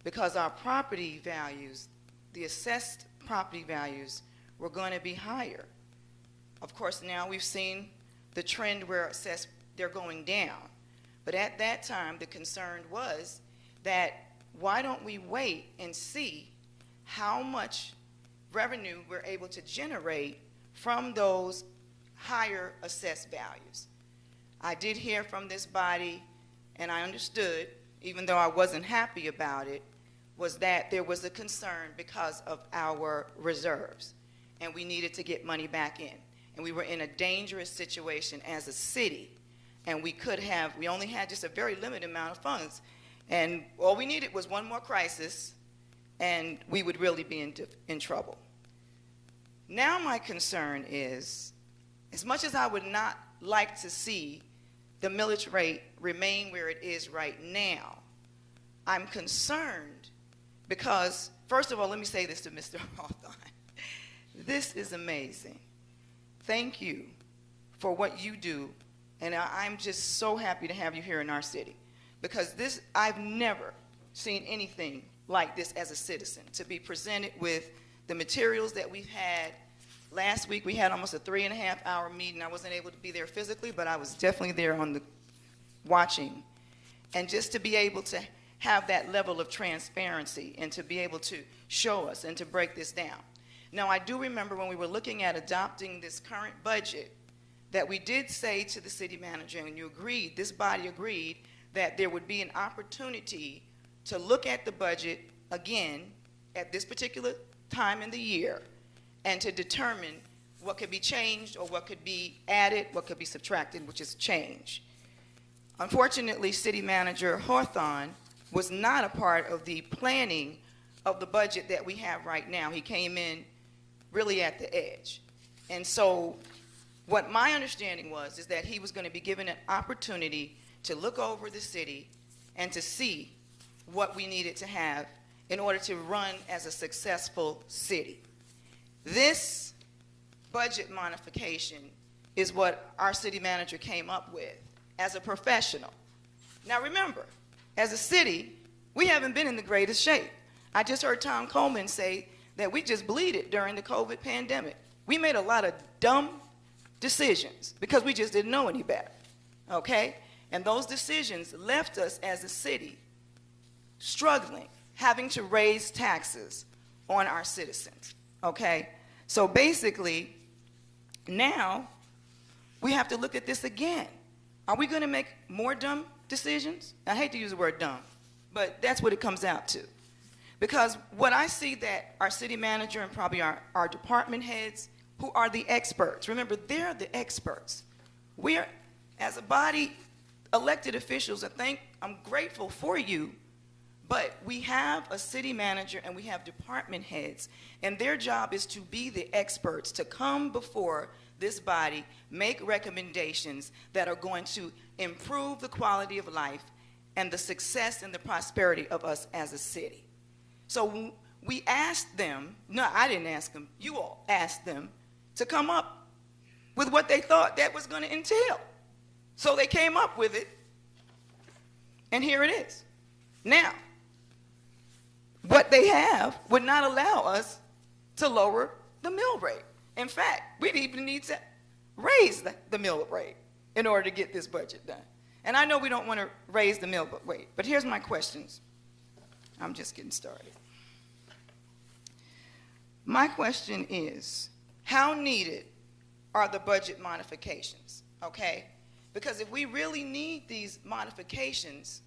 because our property values, the assessed property values, were going to be higher. Of course, now we've seen the trend where assessed, they're going down. But at that time, the concern was that why don't we wait and see how much revenue we're able to generate from those higher assessed values. I did hear from this body, and I understood, even though I wasn't happy about it, was that there was a concern because of our reserves, and we needed to get money back in. And we were in a dangerous situation as a city, and we only had just a very limited amount of funds. And all we needed was one more crisis, and we would really be in trouble. Now my concern is, as much as I would not like to see the millage rate remain where it is right now, I'm concerned because, first of all, let me say this to Mr. Hawthorne. This is amazing. Thank you for what you do, and I'm just so happy to have you here in our city, because I've never seen anything like this as a citizen, to be presented with the materials that we've had. Last week we had almost a 3.5-hour meeting. I wasn't able to be there physically, but I was definitely there on the watching. And just to be able to have that level of transparency and to be able to show us and to break this down. Now, I do remember when we were looking at adopting this current budget that we did say to the city manager, and you agreed, this body agreed, that there would be an opportunity to look at the budget again at this particular time in the year and to determine what could be changed or what could be added, what could be subtracted, which is change. Unfortunately, City Manager Hawthorne was not a part of the planning of the budget that we have right now. He came in really at the edge. And so what my understanding was is that he was going to be given an opportunity to look over the city and to see what we needed to have in order to run as a successful city. This budget modification is what our city manager came up with as a professional. Now remember, as a city, we haven't been in the greatest shape. I just heard Tom Coleman say that we just bleeded during the COVID pandemic. We made a lot of dumb decisions because we just didn't know any better, okay? And those decisions left us as a city struggling, having to raise taxes on our citizens, okay? So basically, now we have to look at this again. Are we going to make more dumb decisions? I hate to use the word dumb, but that's what it comes out to. Because what I see that our city manager and probably our department heads, who are the experts, remember, they're the experts. We're, as a body, elected officials, I'm grateful for you, but we have a city manager and we have department heads, and their job is to be the experts, to come before this body, make recommendations that are going to improve the quality of life and the success and the prosperity of us as a city. So we asked them, no, I didn't ask them, you all asked them to come up with what they thought that was going to entail. So they came up with it, and here it is. Now, what they have would not allow us to lower the mill rate. In fact, we'd even need to raise the mill rate in order to get this budget done. And I know we don't want to raise the mill rate, but here's my questions. I'm just getting started. My question is, how needed are the budget modifications, okay? Because if we really need these modifications,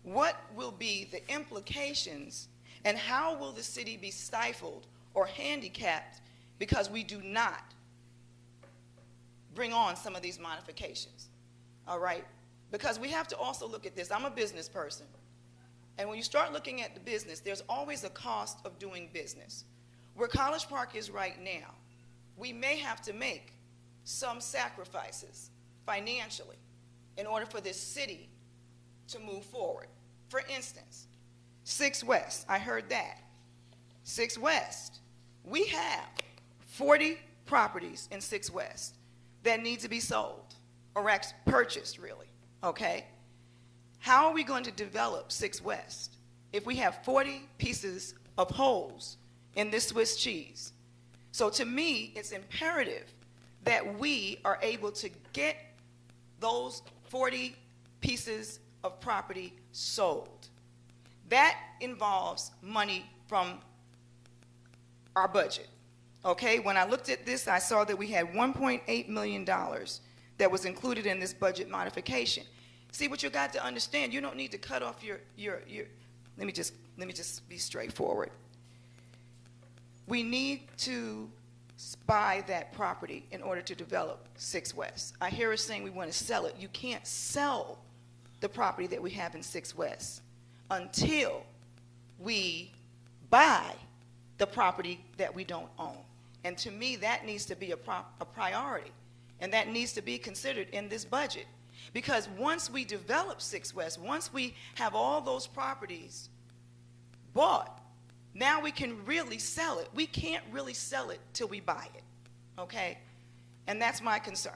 what will be the implications and how will the city be stifled or handicapped because we do not bring on some of these modifications, all right? Because we have to also look at this. I'm a business person, and when you start looking at the business, there's always a cost of doing business. Where College Park is right now, we may have to make some sacrifices financially in order for this city to move forward. For instance, 6 West, I heard that. 6 West, we have 40 properties in 6 West that need to be sold or purchased, really, okay? How are we going to develop 6 West if we have 40 pieces of holes in this Swiss cheese? So to me, it's imperative that we are able to get those 40 pieces of property sold. That involves money from our budget. Okay, when I looked at this, I saw that we had $1.8 million that was included in this budget modification. See, what you got to understand, you don't need to cut off your let me just be straightforward. We need to buy that property in order to develop 6 West. I hear us saying we want to sell it. You can't sell the property that we have in 6 West until we buy the property that we don't own. And to me, that needs to be a priority, and that needs to be considered in this budget. Because once we develop 6 West, once we have all those properties bought, now we can really sell it. We can't really sell it till we buy it, okay? And that's my concern.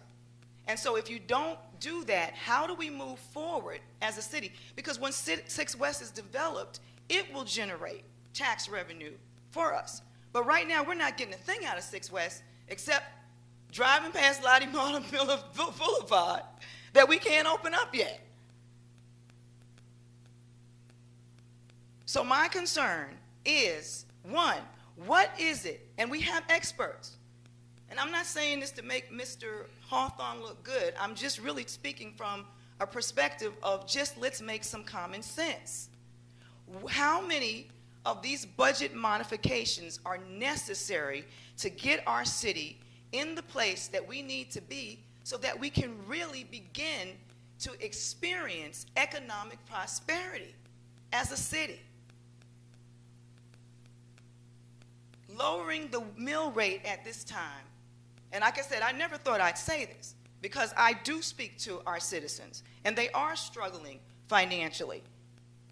And so if you don't do that, how do we move forward as a city? Because when 6 West is developed, it will generate tax revenue for us. But right now, we're not getting a thing out of 6 West except driving past Lottie Miller Boulevard that we can't open up yet. So my concern is, one, what is it? And we have experts. And I'm not saying this to make Mr. Hawthorne look good. I'm just really speaking from a perspective of just let's make some common sense. How many of these budget modifications are necessary to get our city in the place that we need to be so that we can really begin to experience economic prosperity as a city? Lowering the mill rate at this time, and like I said, I never thought I'd say this because I do speak to our citizens and they are struggling financially.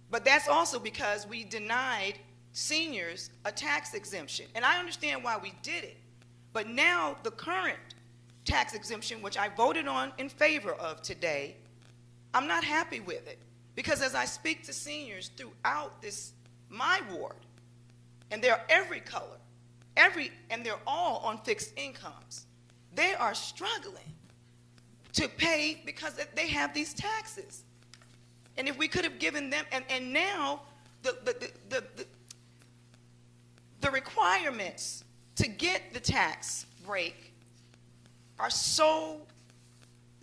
But that's also because we denied seniors a tax exemption. And I understand why we did it. But now the current tax exemption, which I voted on in favor of today, I'm not happy with it. Because as I speak to seniors throughout my ward, and they're every color, and they're all on fixed incomes, they are struggling to pay because they have these taxes. And if we could have given them, and now the requirements to get the tax break are so,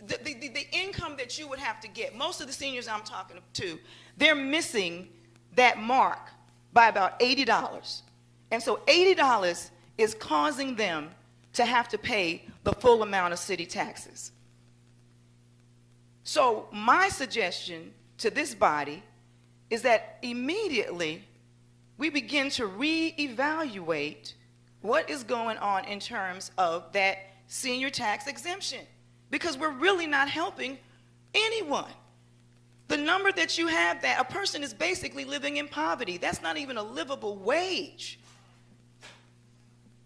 the income that you would have to get, most of the seniors I'm talking to, they're missing that mark by about $80. And so $80 is causing them to have to pay the full amount of city taxes. So my suggestion to this body is that immediately we begin to reevaluate what is going on in terms of that senior tax exemption, because we're really not helping anyone. The number that you have, that a person is basically living in poverty, that's not even a livable wage.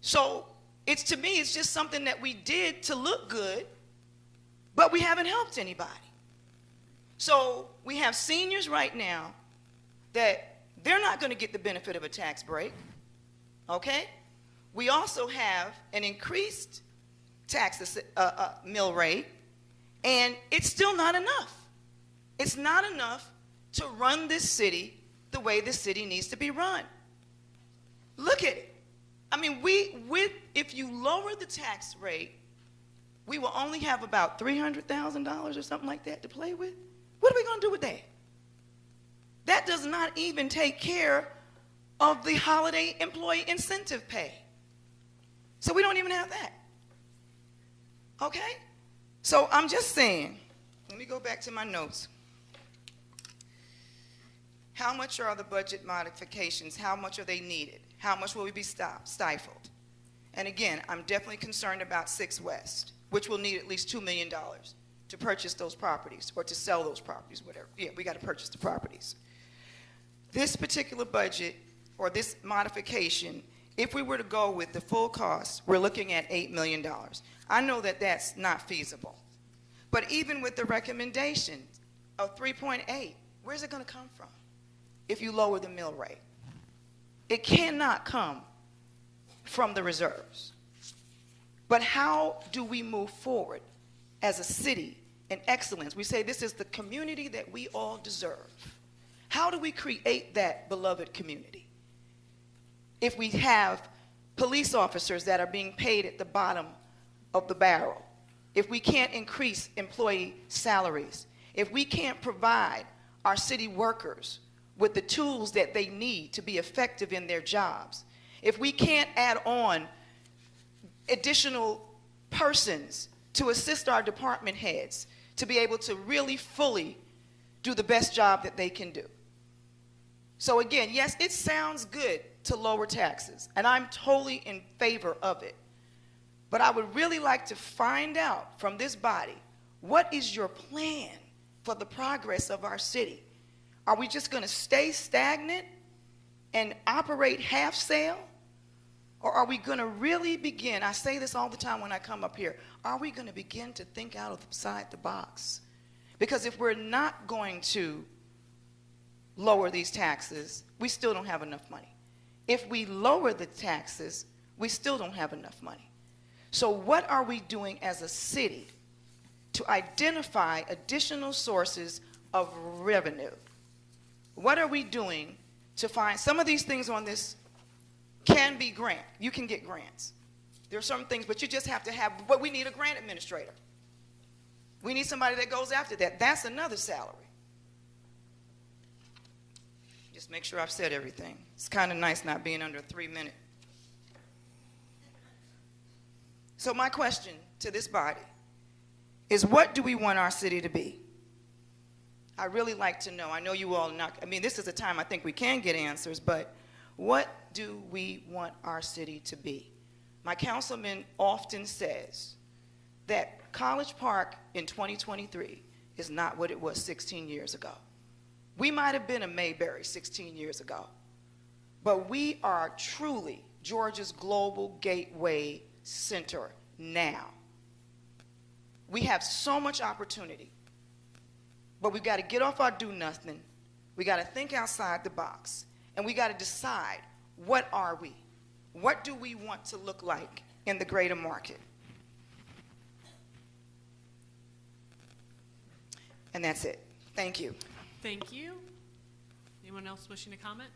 So to me, it's just something that we did to look good, but we haven't helped anybody. So we have seniors right now that they're not going to get the benefit of a tax break, okay? We also have an increased tax mill rate, and it's still not enough. It's not enough to run this city the way this city needs to be run. Look at it. I mean, if you lower the tax rate, we will only have about $300,000 or something like that to play with. What are we going to do with that? That does not even take care of the holiday employee incentive pay. So we don't even have that. Okay? So I'm just saying, let me go back to my notes. How much are the budget modifications? How much are they needed? How much will we be stifled? And again, I'm definitely concerned about 6 West, which will need at least $2 million to purchase those properties or to sell those properties, whatever. Yeah, we got to purchase the properties. This particular budget or this modification, if we were to go with the full cost, we're looking at $8 million. I know that that's not feasible. But even with the recommendation of 3.8, where's it going to come from if you lower the mill rate? It cannot come from the reserves. But how do we move forward as a city in excellence? We say this is the community that we all deserve. How do we create that beloved community? If we have police officers that are being paid at the bottom of the barrel, if we can't increase employee salaries, if we can't provide our city workers with the tools that they need to be effective in their jobs, if we can't add on additional persons to assist our department heads to be able to really fully do the best job that they can do. So again, yes, it sounds good to lower taxes, and I'm totally in favor of it. But I would really like to find out from this body, what is your plan for the progress of our city? Are we just going to stay stagnant and operate half-sail? Or are we going to really begin, I say this all the time when I come up here, are we going to begin to think outside the box? Because if we're not going to lower these taxes, we still don't have enough money. If we lower the taxes, we still don't have enough money. So what are we doing as a city to identify additional sources of revenue? What are we doing to find some of these things on this can be grant. You can get grants. There are some things, but you just have to have, but we need a grant administrator. We need somebody that goes after that. That's another salary. Just make sure I've said everything. It's kind of nice not being under 3 minutes. So my question to this body is, what do we want our city to be? I really like to know. I know you all not, I mean, this is a time I think we can get answers, but what do we want our city to be? My councilman often says that College Park in 2023 is not what it was 16 years ago. We might have been a Mayberry 16 years ago, but we are truly Georgia's global gateway center now. We have so much opportunity, but we've got to get off our do-nothing. We got to think outside the box, and we got to decide, what are we? What do we want to look like in the greater market? And that's it. Thank you. Thank you. Anyone else wishing to comment?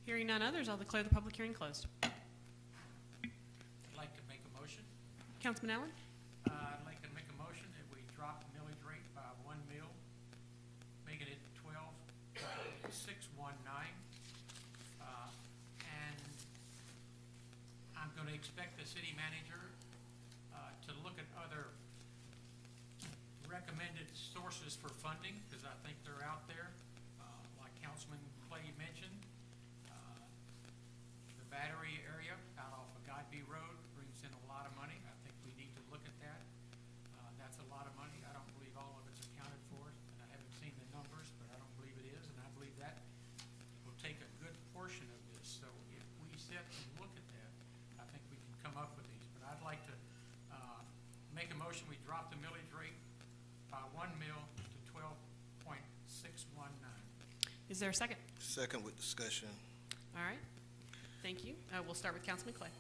Hearing none others, I'll declare the public hearing closed. I'd like to make a motion. Councilman Allen? I'd like to make a motion that we drop the millage rate by 1 mil, making it 12.619. And I'm going to expect the city manager to look at other recommended sources for funding, because I think they're out there. Like Councilman Clay mentioned, the Battery area out off of Godby Road brings in a lot of money. I think we need to look at that. That's a lot of money. I don't believe all of it's accounted for, and I haven't seen the numbers, but I don't believe it is, and I believe that will take a good portion of this. So if we sit and look at that, I think we can come up with these. But I'd like to make a motion, we drop the millage rate by 1 mil to 12.619. Is there a second? Second with discussion. All right. Thank you. We'll start with Councilman Clay.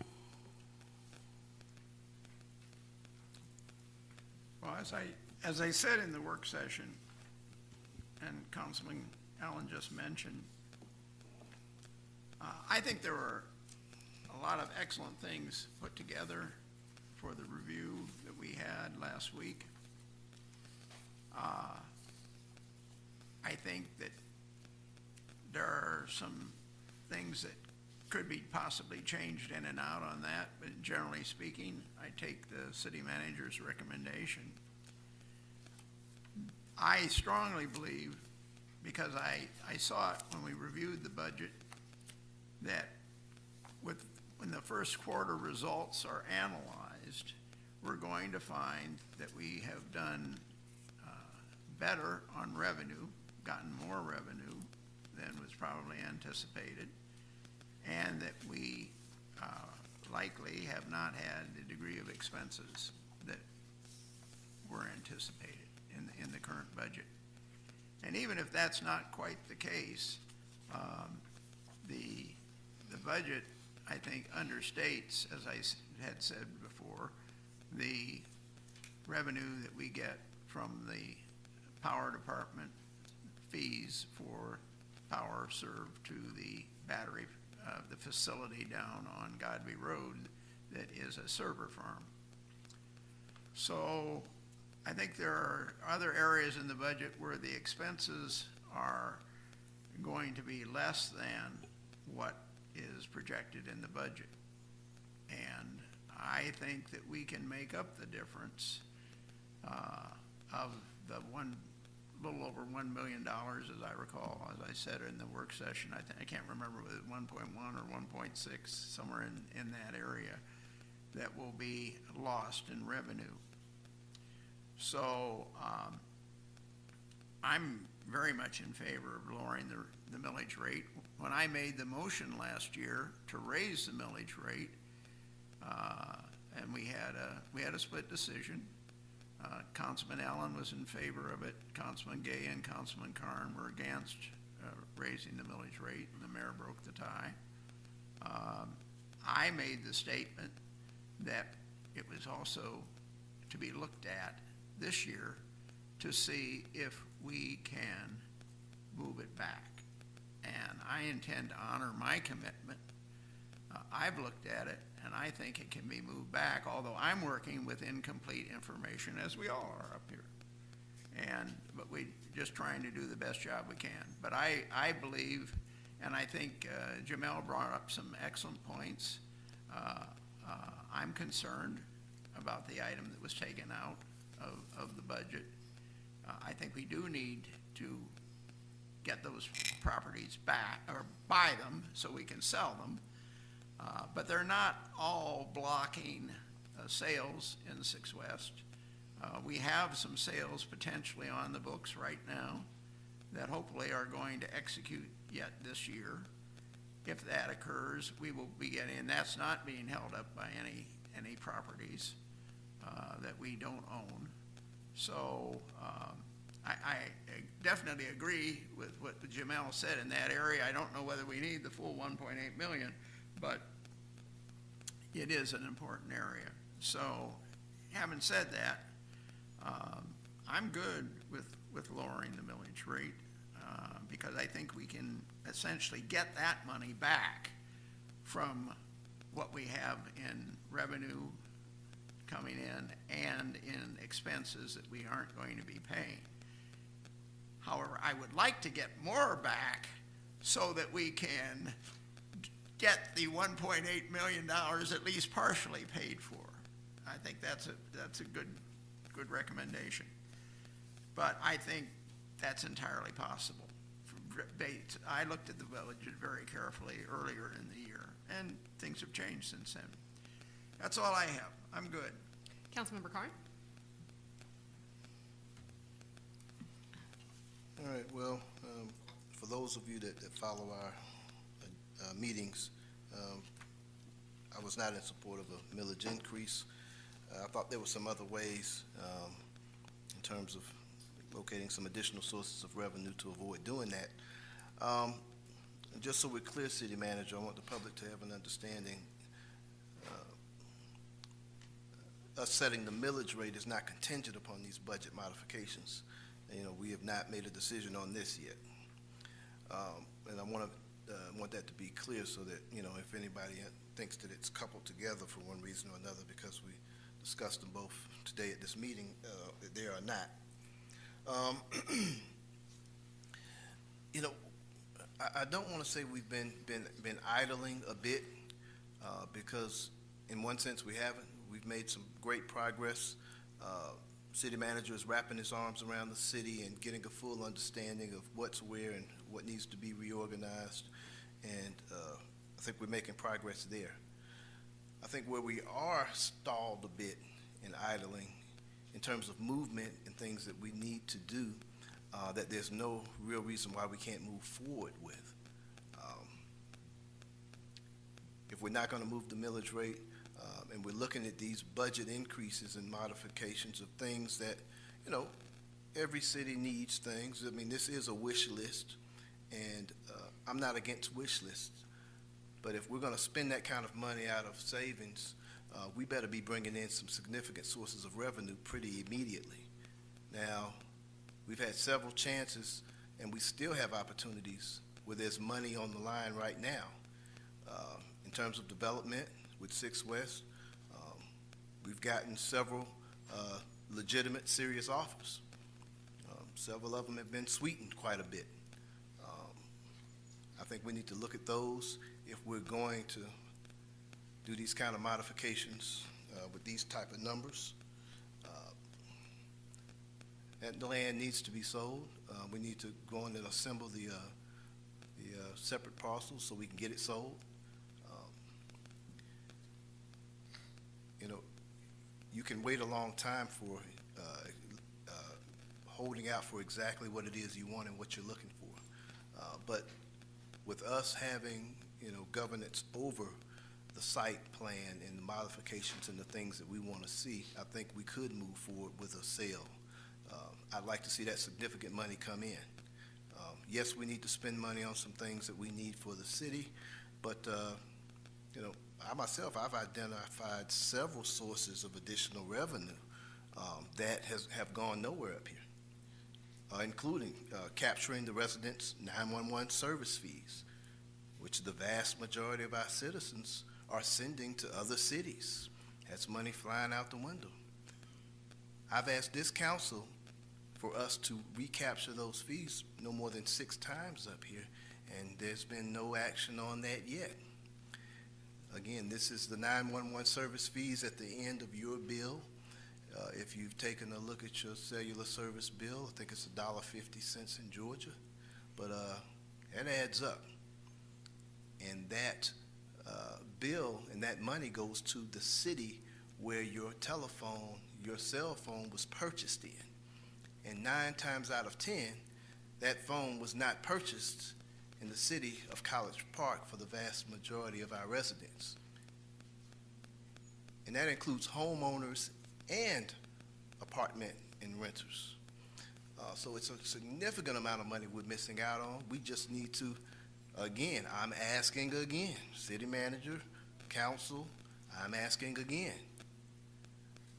Well, as I said in the work session, and Councilman Allen just mentioned, I think there were a lot of excellent things put together for the review that we had last week. I think that there are some things that could be possibly changed in and out on that, but generally speaking, I take the city manager's recommendation. I strongly believe, because I saw it when we reviewed the budget, that when the first quarter results are analyzed, we're going to find that we have done better on revenue, gotten more revenue than was probably anticipated, and that we likely have not had the degree of expenses that were anticipated in the current budget. And even if that's not quite the case, the budget, I think, understates, as I had said before, the revenue that we get from the power department, fees for power served to the battery, the facility down on Godby Road that is a server farm. So I think there are other areas in the budget where the expenses are going to be less than what is projected in the budget. And I think that we can make up the difference of the little over $1 million, as I recall, as I said in the work session. I can't remember whether it was 1.1 or 1.6, somewhere in that area, that will be lost in revenue. So I'm very much in favor of lowering the millage rate. When I made the motion last year to raise the millage rate, and we had a split decision. Councilman Allen was in favor of it. Councilman Gay and Councilman Carn were against raising the millage rate, and the mayor broke the tie. I made the statement that it was also to be looked at this year to see if we can move it back. And I intend to honor my commitment. I've looked at it, and I think it can be moved back, although I'm working with incomplete information, as we all are up here. But we're just trying to do the best job we can. But I believe, and I think Jamel brought up some excellent points. I'm concerned about the item that was taken out of the budget. I think we do need to get those properties back, or buy them so we can sell them. But they're not all blocking sales in 6 West. We have some sales potentially on the books right now that hopefully are going to execute yet this year. If that occurs, we will be getting, and that's not being held up by any properties that we don't own. So I definitely agree with what Jamel said in that area. I don't know whether we need the full 1.8 million, but it is an important area. So having said that, I'm good with lowering the millage rate because I think we can essentially get that money back from what we have in revenue coming in and in expenses that we aren't going to be paying. However, I would like to get more back so that we can get the $1.8 million at least partially paid for. I think that's a good recommendation. But I think that's entirely possible. I looked at the budget very carefully earlier in the year, and things have changed since then. That's all I have. I'm good. Councilmember Carn? All right, well, for those of you that follow our meetings, I was not in support of a millage increase. I thought there were some other ways in terms of locating some additional sources of revenue to avoid doing that. Just so we're clear, City Manager, I want the public to have an understanding. Us setting the millage rate is not contingent upon these budget modifications. We have not made a decision on this yet. And I want that to be clear so that, if anybody thinks that it's coupled together for one reason or another because we discussed them both today at this meeting, they are not. I don't want to say we've been idling a bit because in one sense we haven't. We've made some great progress. City manager is wrapping his arms around the city and getting a full understanding of what's where and what needs to be reorganized. And I think we're making progress there. I think where we are stalled a bit in idling in terms of movement and things that we need to do that there's no real reason why we can't move forward with. If we're not going to move the millage rate, and we're looking at these budget increases and modifications of things that, every city needs things. I mean, this is a wish list, and I'm not against wish lists. But if we're going to spend that kind of money out of savings, we better be bringing in some significant sources of revenue pretty immediately. Now, we've had several chances and we still have opportunities where there's money on the line right now. In terms of development with 6 West, we've gotten several legitimate, serious offers. Several of them have been sweetened quite a bit. I think we need to look at those if we're going to do these kind of modifications with these type of numbers. And the land needs to be sold. We need to go in and assemble the separate parcels so we can get it sold. You know, you can wait a long time for holding out for exactly what it is you want and what you're looking for. But with us having, you know, governance over the site plan and the modifications and the things that we want to see, I think we could move forward with a sale. I'd like to see that significant money come in. Yes, we need to spend money on some things that we need for the city, but you know, I myself, I've identified several sources of additional revenue that have gone nowhere up here, including capturing the residents' 911 service fees, which the vast majority of our citizens are sending to other cities. That's money flying out the window. I've asked this council for us to recapture those fees no more than 6 times up here, and there's been no action on that yet. Again, this is the 911 service fees at the end of your bill. If you've taken a look at your cellular service bill, I think it's $1.50 in Georgia, but that adds up. And that bill and that money goes to the city where your telephone, your cell phone was purchased in. And 9 times out of 10, that phone was not purchased in the city of College Park for the vast majority of our residents. And that includes homeowners and apartment and renters. So it's a significant amount of money we're missing out on. We just need to, again, I'm asking again, city manager, council, I'm asking again.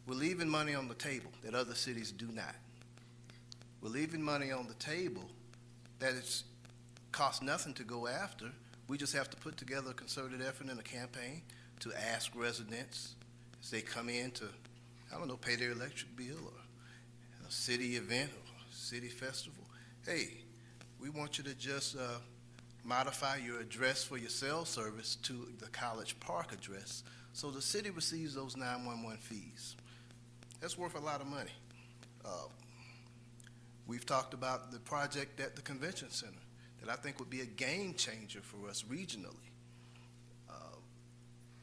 We're leaving money on the table that other cities do not. We're leaving money on the table that it's costs nothing to go after. We just have to put together a concerted effort in a campaign to ask residents as they come in to, I don't know, pay their electric bill or a city event or a city festival. Hey, we want you to just modify your address for your cell service to the College Park address so the city receives those 911 fees. That's worth a lot of money. We've talked about the project at the convention center that I think would be a game changer for us regionally.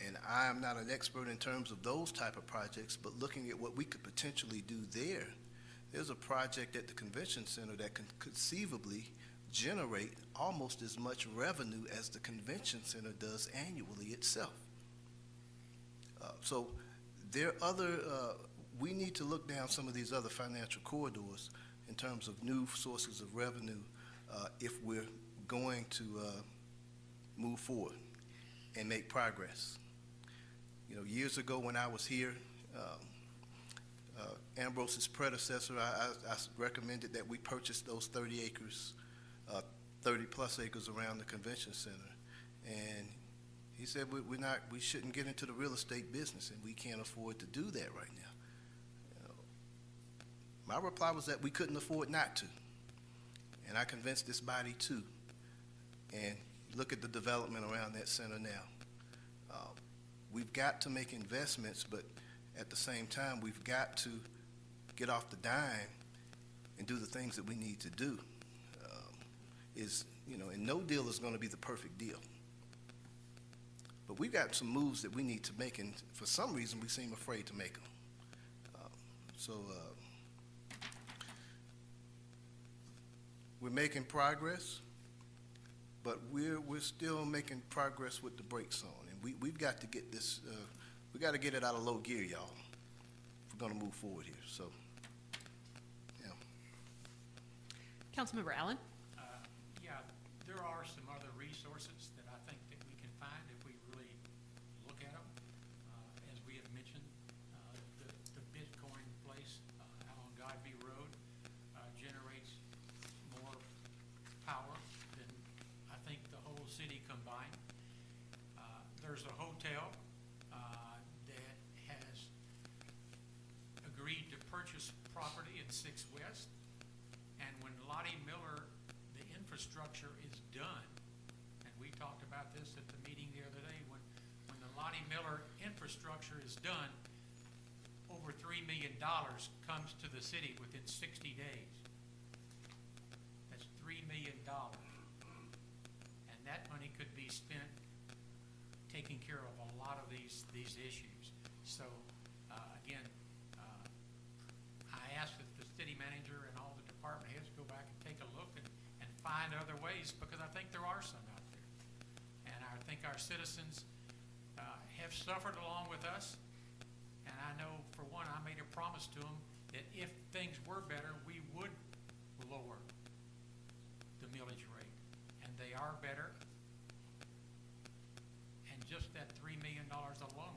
And I am not an expert in terms of those type of projects, but looking at what we could potentially do there, there's a project at the convention center that can conceivably generate almost as much revenue as the convention center does annually itself. So there are other, we need to look down some of these other financial corridors in terms of new sources of revenue if we're going to move forward and make progress. You know, years ago when I was here, Ambrose's predecessor, I recommended that we purchase those 30 acres, 30 plus acres around the convention center. And he said we shouldn't get into the real estate business and we can't afford to do that right now. My reply was that we couldn't afford not to. And I convinced this body to. And look at the development around that center now. We've got to make investments, but at the same time, we've got to get off the dime and do the things that we need to do. And no deal is going to be the perfect deal. But we've got some moves that we need to make, and for some reason, we seem afraid to make them. We're making progress, but we're still making progress with the brakes on. And we've got to get this, we got to get it out of low gear, y'all, if we're going to move forward here. So, yeah. Councilmember Allen? Yeah, there are some other resources that I think that we can find if we really look at them. As we have mentioned, the Bitcoin place out on Godby Road generates more Lottie Miller, the infrastructure is done, and we talked about this at the meeting the other day, when the Lottie Miller infrastructure is done, over $3 million comes to the city within 60 days. That's $3 million. And that money could be spent taking care of a lot of these issues. So, again, I ask that the city manager and all the department heads go back and take a look and find other ways, because I think there are some out there. And I think our citizens have suffered along with us. And I know, for one, I made a promise to them that if things were better, we would lower the millage rate. And they are better. And just that $3 million alone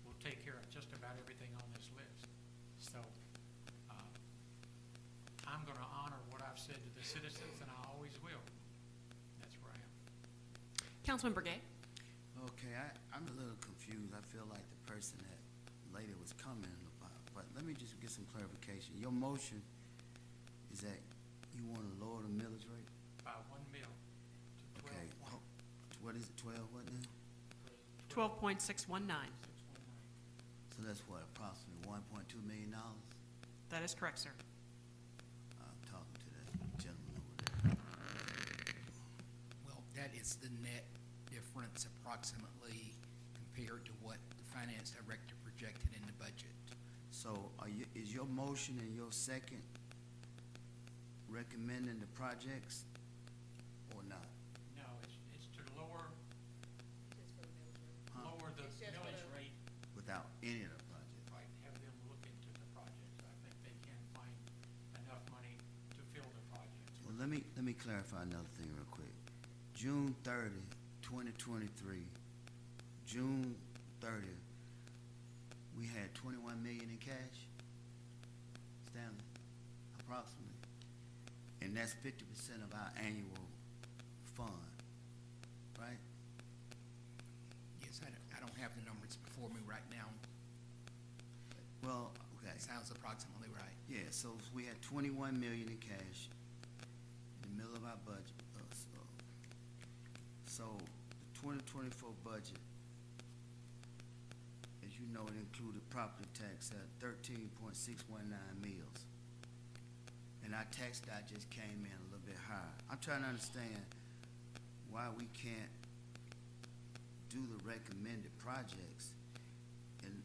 will take care of just about everything on this list. So I'm going to honor what I've said to the citizens, and I always will. That's where I am. Councilman Burgay. Okay, I'm a little confused. I feel like the person that lady was coming about, but let me just get some clarification. Your motion is that you want to lower the millage rate? By 1 mil to 12. Okay, what is it, 12 what now? 12.619. So that's what, approximately $1.2 million? That is correct, sir. I'm talking to that gentleman over there. Well, that is the net difference approximately compared to what the finance director projected in the budget. So is your motion and your second recommending the projects or not? No, it's to lower the millage rate, Without any of the projects? right, have them look into the projects. I think they can find enough money to fill the projects. Well, let me clarify another thing real quick. June 30, 2023, June 30th, we had 21 million in cash, Stanley, approximately. And that's 50% of our annual fund, right? Yes, I don't have the numbers before me right now. Well, okay. That sounds approximately right. Yeah, so we had 21 million in cash in the middle of our budget. So the 2024 budget, as you know, it included property tax at 13.619 mils. And our tax just came in a little bit higher. I'm trying to understand why we can't do the recommended projects and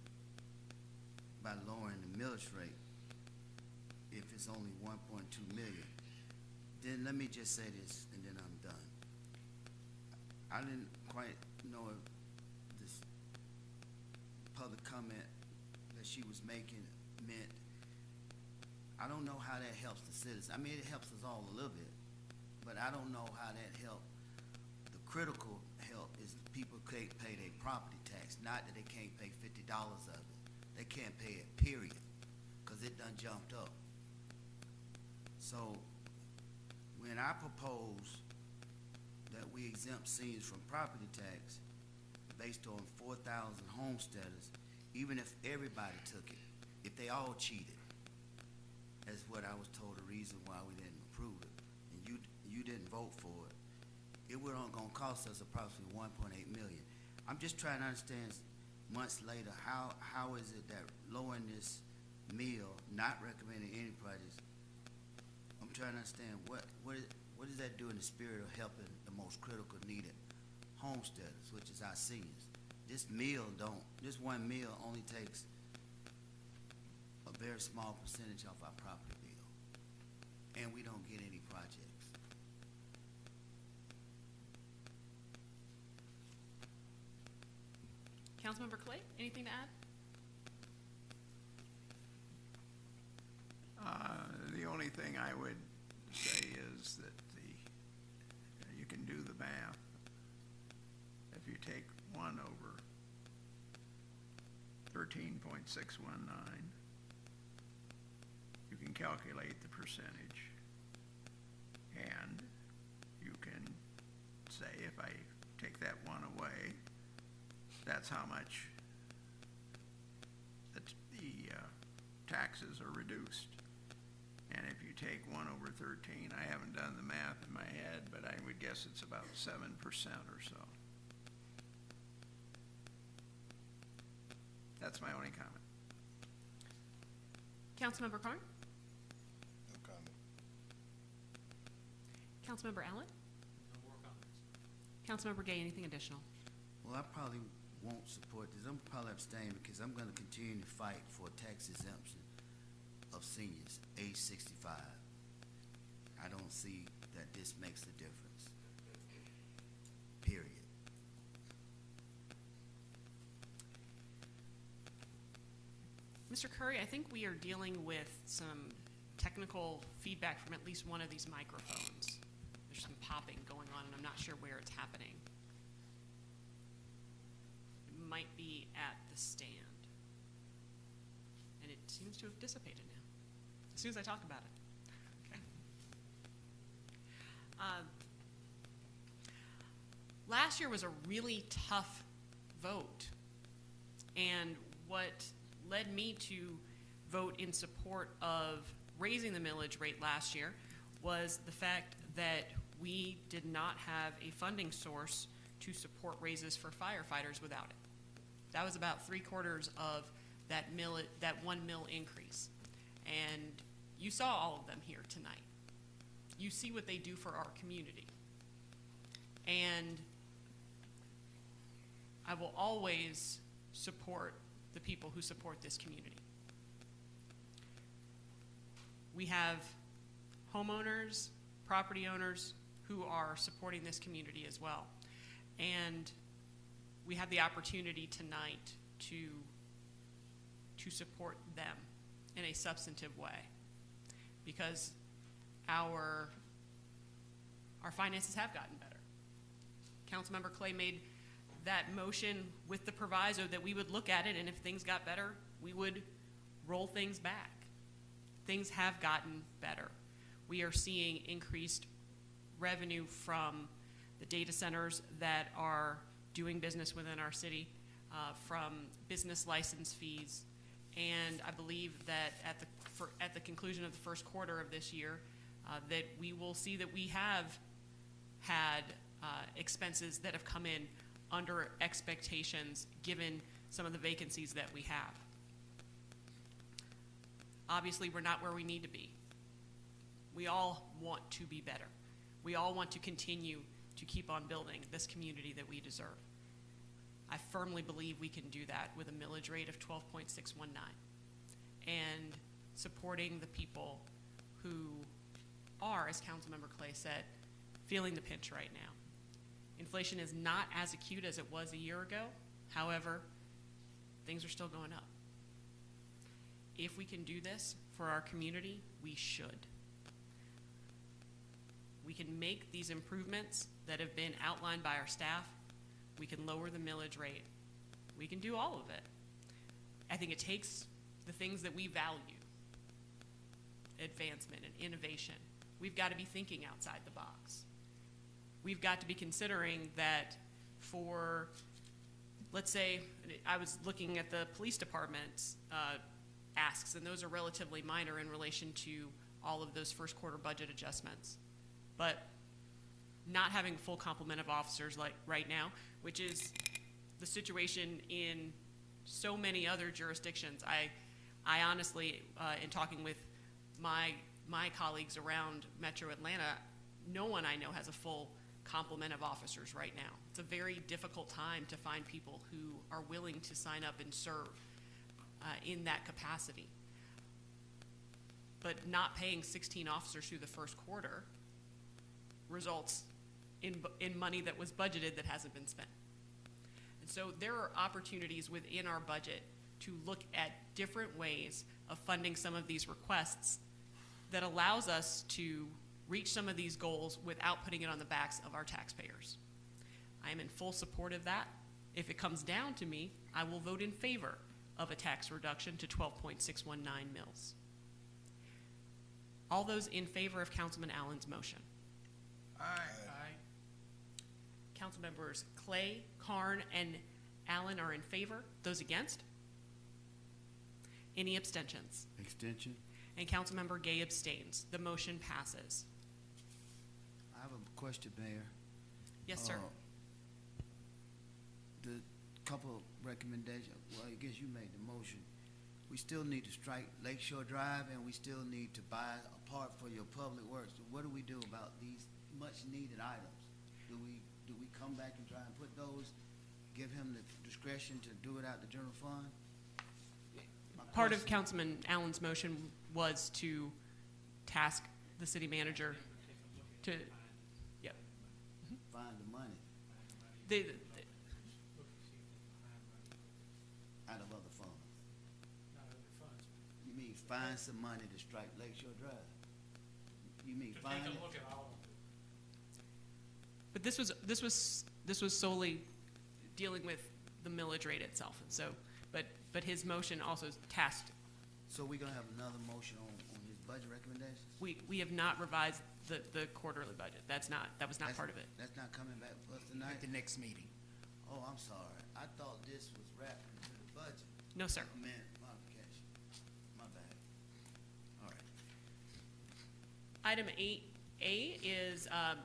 by lowering the millage rate if it's only 1.2 million. Then let me just say this, and then I'm done. I didn't quite know if this public comment that she was making meant, I don't know how that helps the citizens. I mean, it helps us all a little bit, but I don't know how that helps. The critical help is the people can't pay their property tax, not that they can't pay $50 of it. They can't pay it, period, because it done jumped up. So when I propose that we exempt seniors from property tax based on 4,000 homesteaders, even if everybody took it, if they all cheated, that's what I was told the reason why we didn't approve it, and you didn't vote for it. It was gonna cost us approximately 1.8 million. I'm just trying to understand months later, how is it that lowering this meal, not recommending any projects, I'm trying to understand what does that do in the spirit of helping the most critical needed homesteaders, which is our seniors? This 1 meal only takes a very small percentage off our property bill, and we don't get any projects. Councilmember Clay, anything to add? The only thing I would say is that you can do the math. If you take 1 over 13.619, you can calculate the percentage, and you can say, if I take that 1 away, that's how much the taxes are reduced. And if you take 1/13. I haven't done the math in my head, but I would guess it's about 7% or so. That's my only comment. Councilmember Carn? No comment. Councilmember Allen? No more comments. Councilmember Gay, anything additional? Well, I probably won't support this. I'm probably abstaining because I'm gonna continue to fight for tax exemption of seniors, age 65. I don't see that this makes a difference. Period. Mr. Curry, I think we are dealing with some technical feedback from at least one of these microphones. There's some popping going on, and I'm not sure where it's happening. It might be at the stand. And it seems to have dissipated now, as soon as I talk about it. Okay. Last year was a really tough vote, and what led me to vote in support of raising the millage rate last year was the fact that we did not have a funding source to support raises for firefighters without it. That was about 3/4 of that 1 mil increase. And you saw all of them here tonight. You see what they do for our community. And I will always support the people who support this community. We have homeowners, property owners who are supporting this community as well. And we have the opportunity tonight to support them in a substantive way, because our finances have gotten better. Councilmember Clay made that motion with the proviso that we would look at it, and if things got better, we would roll things back. Things have gotten better. We are seeing increased revenue from the data centers that are doing business within our city, from business license fees, and I believe that at the conclusion of the first quarter of this year, that we will see that we have had expenses that have come in under expectations given some of the vacancies that we have. Obviously, we're not where we need to be. We all want to be better. We all want to continue to keep on building this community that we deserve. I firmly believe we can do that with a millage rate of 12.619 and supporting the people who are, as Councilmember Clay said, feeling the pinch right now. Inflation is not as acute as it was a year ago. However, things are still going up. If we can do this for our community, we should. We can make these improvements that have been outlined by our staff. We can lower the millage rate. We can do all of it. I think it takes the things that we value, advancement and innovation. We've got to be thinking outside the box. We've got to be considering that for, let's say, I was looking at the police department's asks, and those are relatively minor in relation to all of those first quarter budget adjustments. But not having a full complement of officers like right now, which is the situation in so many other jurisdictions. I honestly, in talking with my colleagues around Metro Atlanta, no one I know has a full complement of officers right now. It's a very difficult time to find people who are willing to sign up and serve in that capacity. But not paying 16 officers through the first quarter results in money that was budgeted that hasn't been spent. And so there are opportunities within our budget to look at different ways of funding some of these requests that allows us to reach some of these goals without putting it on the backs of our taxpayers. I am in full support of that. If it comes down to me, I will vote in favor of a tax reduction to 12.619 mils. All those in favor of Councilman Allen's motion? Aye. Councilmembers Clay, Carn, and Allen are in favor. Those against? Any abstentions? Extension? and Councilmember Gay abstains. The motion passes. I have a question, Mayor. Yes, sir. The couple recommendations, well, I guess you made the motion. We still need to strike Lakeshore Drive, and we still need to buy a part for your public works. What do we do about these much-needed items? Do we come back and try and put those, give him the discretion to do it out the general fund? Part of Councilman Allen's motion was to task the city manager to, yep. Find the money out of other funds. You mean find some money to strike Lakeshore Drive? You mean find it? Take a look at all of it. But this was solely dealing with the millage rate itself, and so, but his motion also tasked. So we're gonna have another motion on his budget recommendations? We have not revised the quarterly budget. That was not part of it. That's not coming back for us tonight? At the next meeting. Oh, I'm sorry. I thought this was wrapped into the budget. No, sir. Amendment, modification. My bad. All right. Item 8A is a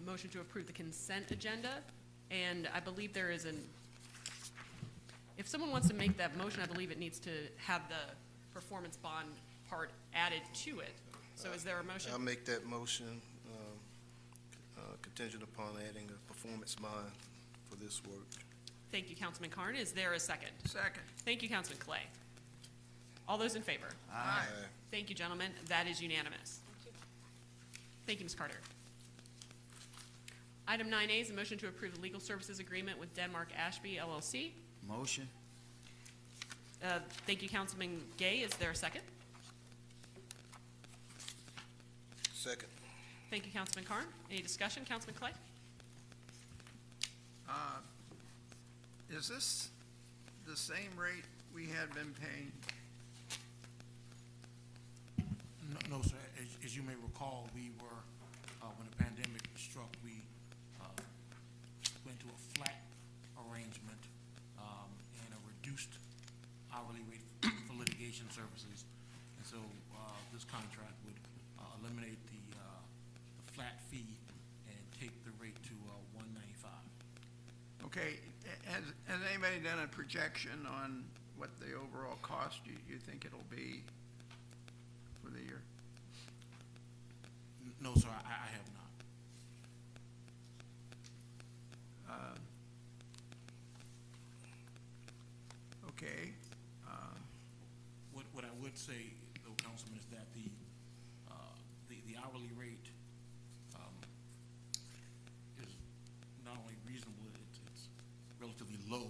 motion to approve the consent agenda, and I believe there is if someone wants to make that motion, I believe it needs to have the performance bond part added to it. So is there a motion? I'll make that motion contingent upon adding a performance bond for this work. Thank you, Councilman Carn. Is there a second? Second. Thank you, Councilman Clay. All those in favor? Aye. Thank you, gentlemen. That is unanimous. Thank you, Ms. Carter. Item 9A is a motion to approve the legal services agreement with Denmark Ashby LLC. Motion? Thank you, Councilman Gay. Is there a second? Second. Thank you, Councilman Carn. Any discussion? Councilman Clay? Is this the same rate we had been paying? No, sir. As you may recall, we were, when the pandemic struck, we went to a flat arrangement and a reduced hourly rate for litigation services. And so this contract would eliminate the flat fee and take the rate to $195. Okay, has anybody done a projection on what the overall cost you think it'll be for the year? No, sir, I have not. Okay. What I would say, though, Councilman, is that the hourly rate is not only reasonable, it's relatively low.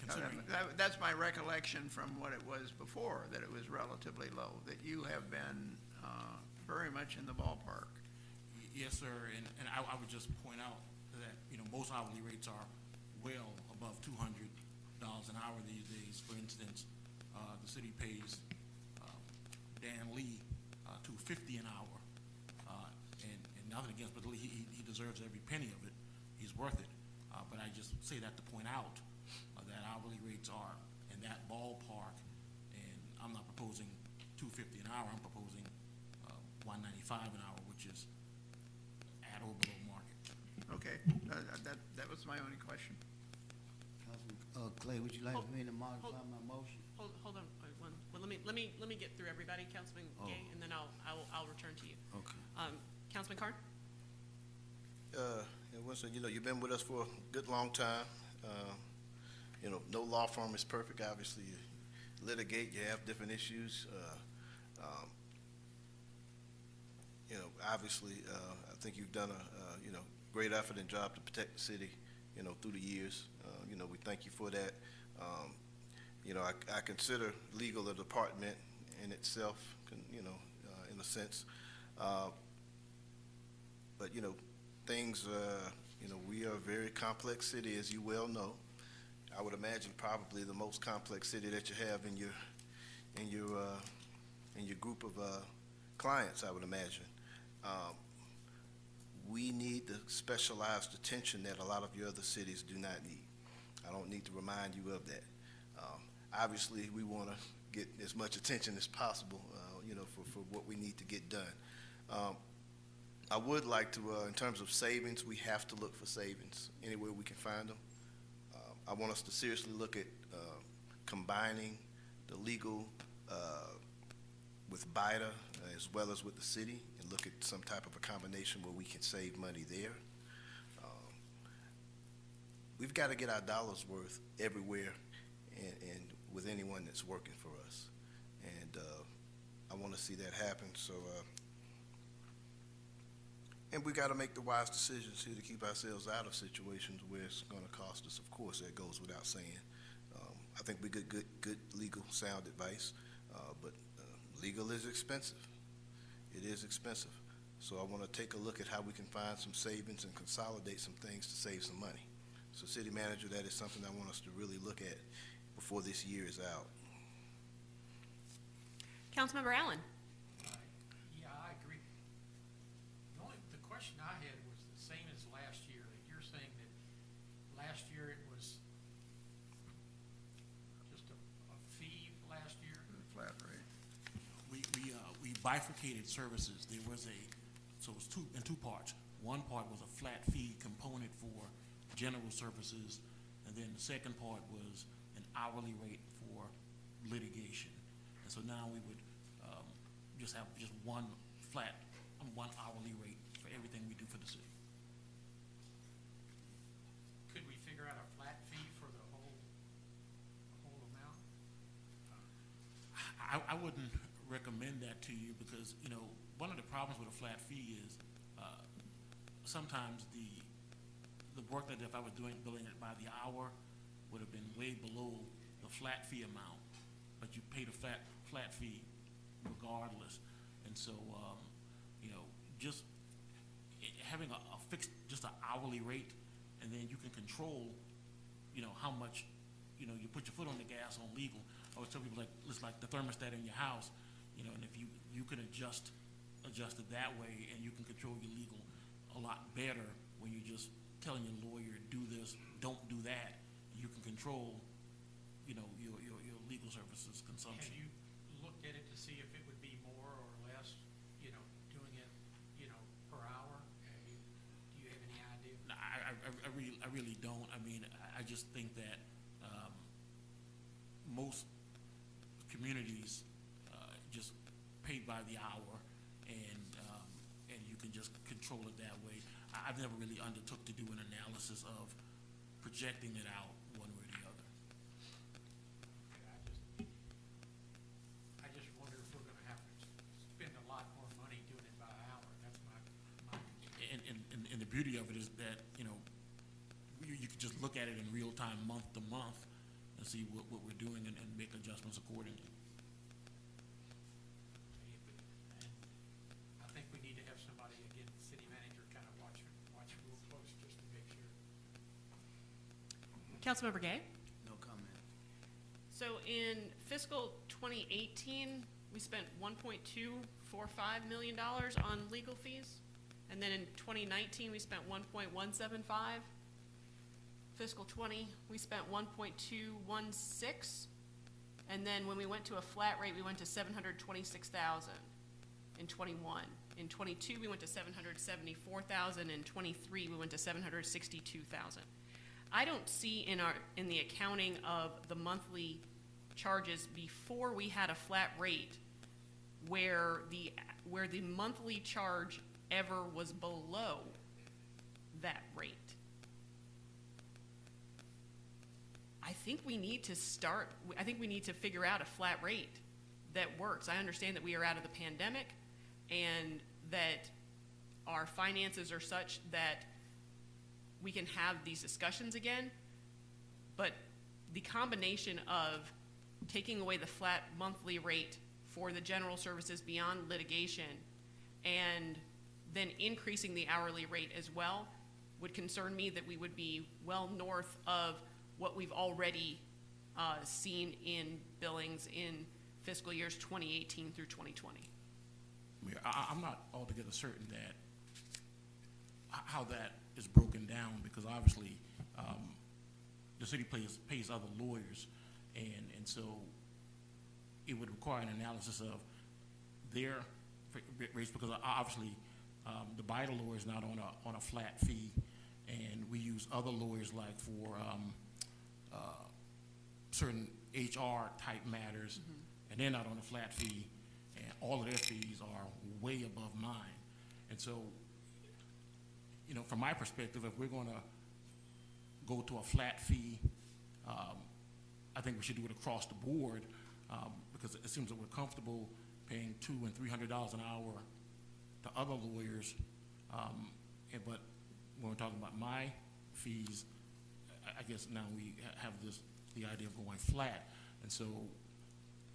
Considering That's my recollection from what it was before, that it was relatively low, that you have been very much in the ballpark. Yes, sir, and I would just point out that, most hourly rates are well above $200 an hour these days. For instance, the city pays Dan Lee $250 an hour, and nothing against, but he deserves every penny of it. He's worth it. But I just say that to point out that hourly rates are in that ballpark, and I'm not proposing $250 an hour. I'm proposing $195 an hour, which is at or below market. Okay, that was my only question. Councilman Clay, would you like me to modify my motion? Hold on. Well, let me get through everybody, Councilman Gay, and then I'll return to you. Okay. Councilman Carn? Winston, you've been with us for a good long time. No law firm is perfect. Obviously, you litigate, you have different issues. Obviously, I think you've done a great effort and job to protect the city, through the years. We thank you for that. I consider legal a department in itself, in a sense. But things, we are a very complex city, as you well know. I would imagine probably the most complex city that you have in your group of clients, I would imagine. We need the specialized attention that a lot of your other cities do not need. I don't need to remind you of that. obviously, we want to get as much attention as possible, for what we need to get done. I would like to, in terms of savings, we have to look for savings anywhere we can find them. I want us to seriously look at combining the legal with BIDA as well as with the city, and look at some type of a combination where we can save money there. We've got to get our dollars worth everywhere and with anyone that's working for us. And I want to see that happen. So, and we got to make the wise decisions here to keep ourselves out of situations where it's going to cost us. Of course, that goes without saying. I think we get good legal, sound advice, but legal is expensive. It is expensive. So I want to take a look at how we can find some savings and consolidate some things to save some money. So, City Manager, that is something I want us to really look at before this year is out. Councilmember Allen. Yeah, I agree. The question I had was the same as last year. You're saying that last year it was just a fee last year? Flat rate. We bifurcated services. There was so it was in two parts. One part was a flat fee component for general services, and then the second part was an hourly rate for litigation. And so now we would just have one flat, one hourly rate for everything we do for the city. Could we figure out a flat fee for the whole amount? I wouldn't recommend that to you because, one of the problems with a flat fee is sometimes the work that if I was billing it by the hour would have been way below the flat fee amount, but you pay the flat fee regardless. And so, just having a fixed, just an hourly rate, and then you can control, how much, you put your foot on the gas on legal. I always tell people it's like the thermostat in your house, and if you can adjust it that way, and you can control your legal a lot better when you're just telling your lawyer, do this, don't do that. You can control, your legal services consumption. Have you looked at it to see if it would be more or less, doing it, per hour? Do you have any idea? No, I really don't. I mean, I just think that most communities just pay by the hour, and you can just control it that way. I've never really undertook to do an analysis of projecting it out one way or the other. I just wonder if we're gonna have to spend a lot more money doing it by hour. That's my And the beauty of it is that, you can just look at it in real time, month to month, and see what we're doing and make adjustments accordingly. I think we need to have somebody, again, city manager, kind of watch real close just to make sure. Councilmember Gay. No comment. So in fiscal 2018, we spent $1.245 million on legal fees. And then in 2019, we spent 1.175. Fiscal 20, we spent 1.216. And then when we went to a flat rate, we went to 726,000 in 21. In 22, we went to 774,000. In 23, we went to 762,000. I don't see in the accounting of the monthly charges before we had a flat rate where the monthly charge ever was below that rate. I think we need to figure out a flat rate that works. I understand that we are out of the pandemic and that our finances are such that we can have these discussions again, but the combination of taking away the flat monthly rate for the general services beyond litigation and then increasing the hourly rate as well would concern me that we would be well north of what we've already seen in billings in fiscal years 2018 through 2020. I'm not altogether certain that how that is broken down, because obviously the city pays other lawyers, And so it would require an analysis of their rates, because obviously the BIDA lawyer is not on a flat fee, and we use other lawyers like for certain HR type matters, and they're not on a flat fee, and all of their fees are way above mine. And so, you know, from my perspective, if we're going to go to a flat fee, I think we should do it across the board, because it seems that we're comfortable paying $200 and $300 an hour to other lawyers, but when we're talking about my fees, I guess now we have the idea of going flat. And so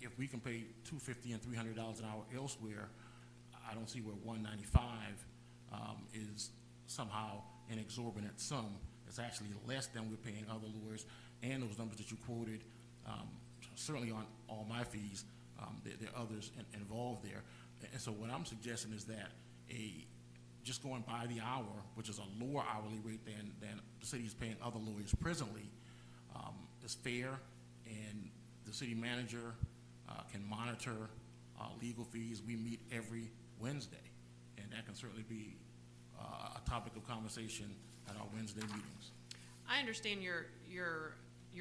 if we can pay $250 and $300 an hour elsewhere, I don't see where $195 is somehow an exorbitant sum. It's actually less than we're paying other lawyers, and those numbers that you quoted certainly aren't all my fees. There are others involved there. And so what I'm suggesting is that just going by the hour, which is a lower hourly rate than the city is paying other lawyers presently, is fair, and the city manager can monitor legal fees. We meet every Wednesday, and that can certainly be a topic of conversation at our Wednesday meetings. I understand your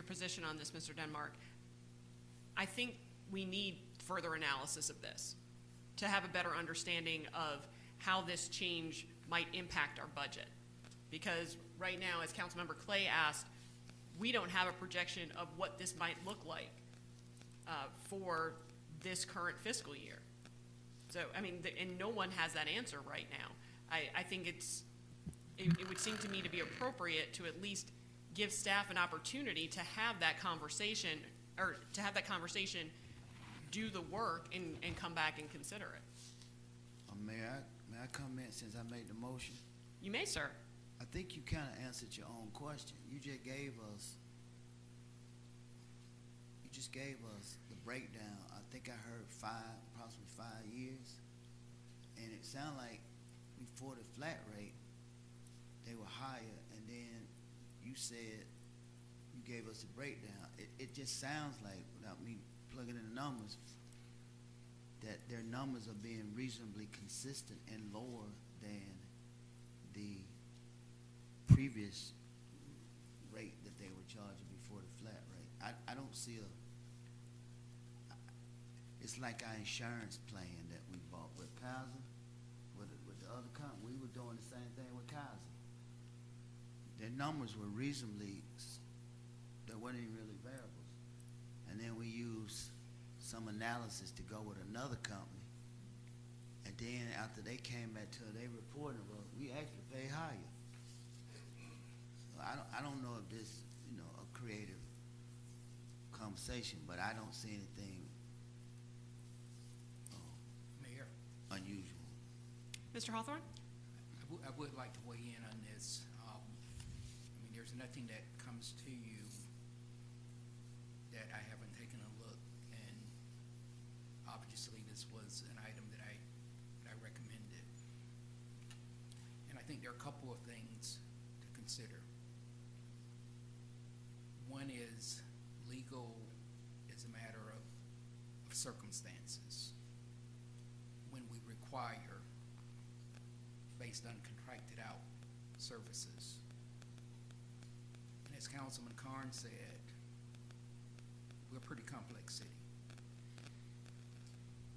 position on this, Mr. Denmark. I think we need further analysis of this to have a better understanding of how this change might impact our budget. Because right now, as Councilmember Clay asked, we don't have a projection of what this might look like for this current fiscal year. So, I mean, and no one has that answer right now. I think it would seem to me to be appropriate to at least give staff an opportunity to have that conversation, or to have that conversation, do the work, and come back and consider it. May I comment since I made the motion? You may, sir. I think you kind of answered your own question. You just gave us the breakdown. I think I heard approximately 5 years, and it sounded like before the flat rate, they were higher, and then you said you gave us a breakdown. It just sounds like, without me plugging in the numbers, that their numbers are being reasonably consistent and lower than the previous rate that they were charging before the flat rate. I don't see it's like our insurance plan that we bought with Kaiser, with the other company. We were doing the same thing with Kaiser. Their numbers were reasonably, there weren't any really variables. And then we used some analysis to go with another company. And then after they came back to they reported, well, we actually pay higher. So I don't know if this, a creative conversation, but I don't see anything Mayor, unusual. Mr. Hawthorne? I would like to weigh in on this. There's nothing that comes to you that I haven't taken a look, and obviously this was an item that I recommended. And I think there are a couple of things to consider. One is legal is a matter of circumstances. When we require, based on contracted out services. And as Councilman Karn said, we're a pretty complex city.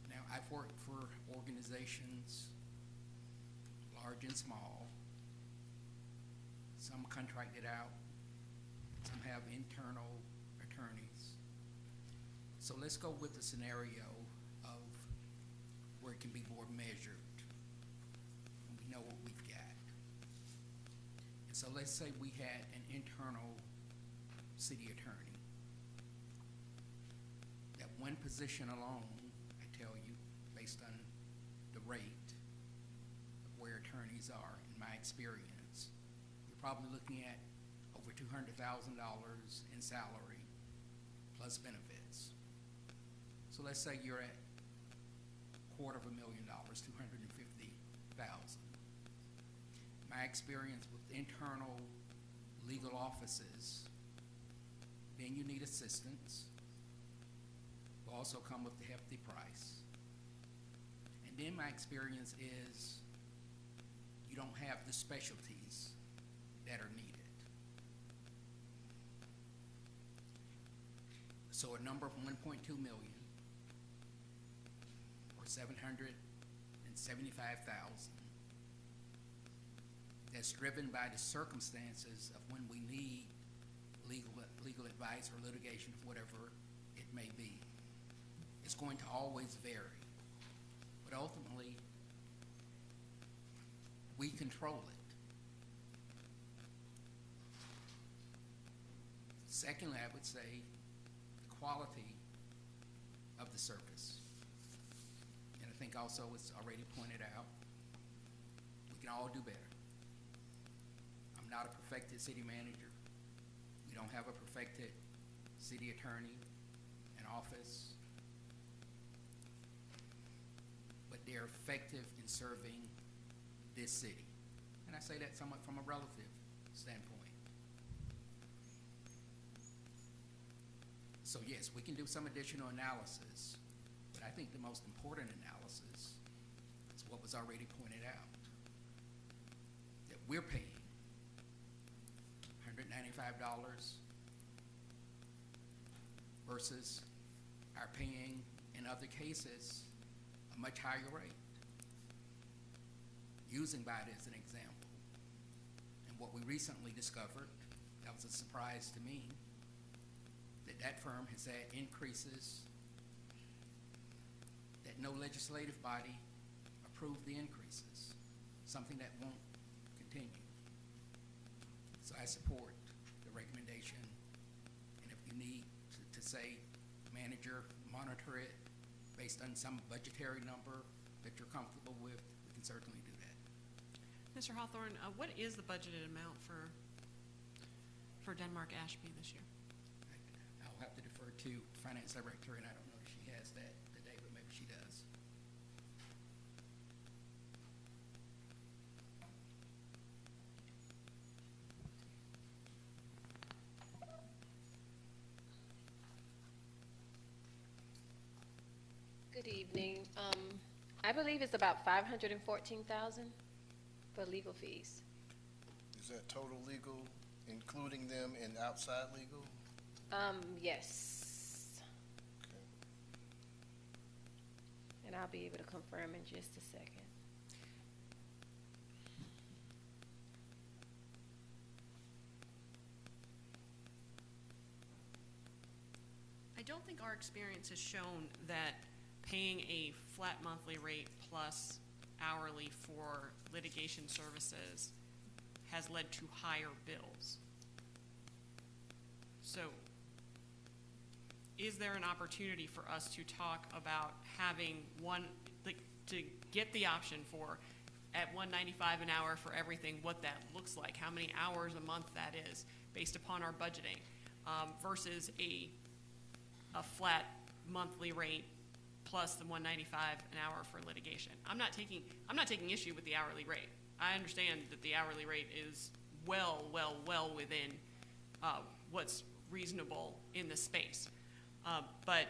Now, I've worked for organizations, large and small. Some contracted out, some have internal attorneys. So let's go with the scenario of where it can be more measured. We know what we've got. And so let's say we had an internal city attorney. That one position alone, I tell you, based on the rate of where attorneys are, in my experience, you're probably looking at over $200,000 in salary plus benefits. So let's say you're at $250,000, $250,000. My experience with internal legal offices, then you need assistants, also come with a hefty price. And then my experience is you don't have the specialties that are needed. So a number of 1.2 million or 775,000 that's driven by the circumstances of when we need legal advice or litigation, whatever it may be. It's going to always vary. But ultimately, we control it. Secondly, I would say the quality of the service. And I think also it's already pointed out, we can all do better. I'm not a perfected city manager. We don't have a perfected city attorney in office. But they're effective in serving this city. And I say that somewhat from a relative standpoint. So yes, we can do some additional analysis, but I think the most important analysis is what was already pointed out, that we're paying $195 versus our paying, in other cases, a much higher rate. Using that as an example, and what we recently discovered, that was a surprise to me, that firm has had increases that no legislative body approved the increases, something that won't continue. So I support the recommendation, and if you need to say, manager, monitor it based on some budgetary number that you're comfortable with, we can certainly do that. Mr. Hawthorne, what is the budgeted amount for Denmark Ashby this year? I'll have to defer to Finance Director, and I don't know if she has that today, but maybe she does. Good evening. I believe it's about 514,000 for legal fees. Is that total legal, including them and outside legal? Yes. Okay. And I'll be able to confirm in just a second. I don't think our experience has shown that paying a flat monthly rate plus hourly for litigation services has led to higher bills. So is there an opportunity for us to talk about having to get the option for at $195 an hour for everything, what that looks like, how many hours a month that is based upon our budgeting, versus a flat monthly rate plus the $195 an hour for litigation. I'm not taking issue with the hourly rate. I understand that the hourly rate is well within what's reasonable in the space. But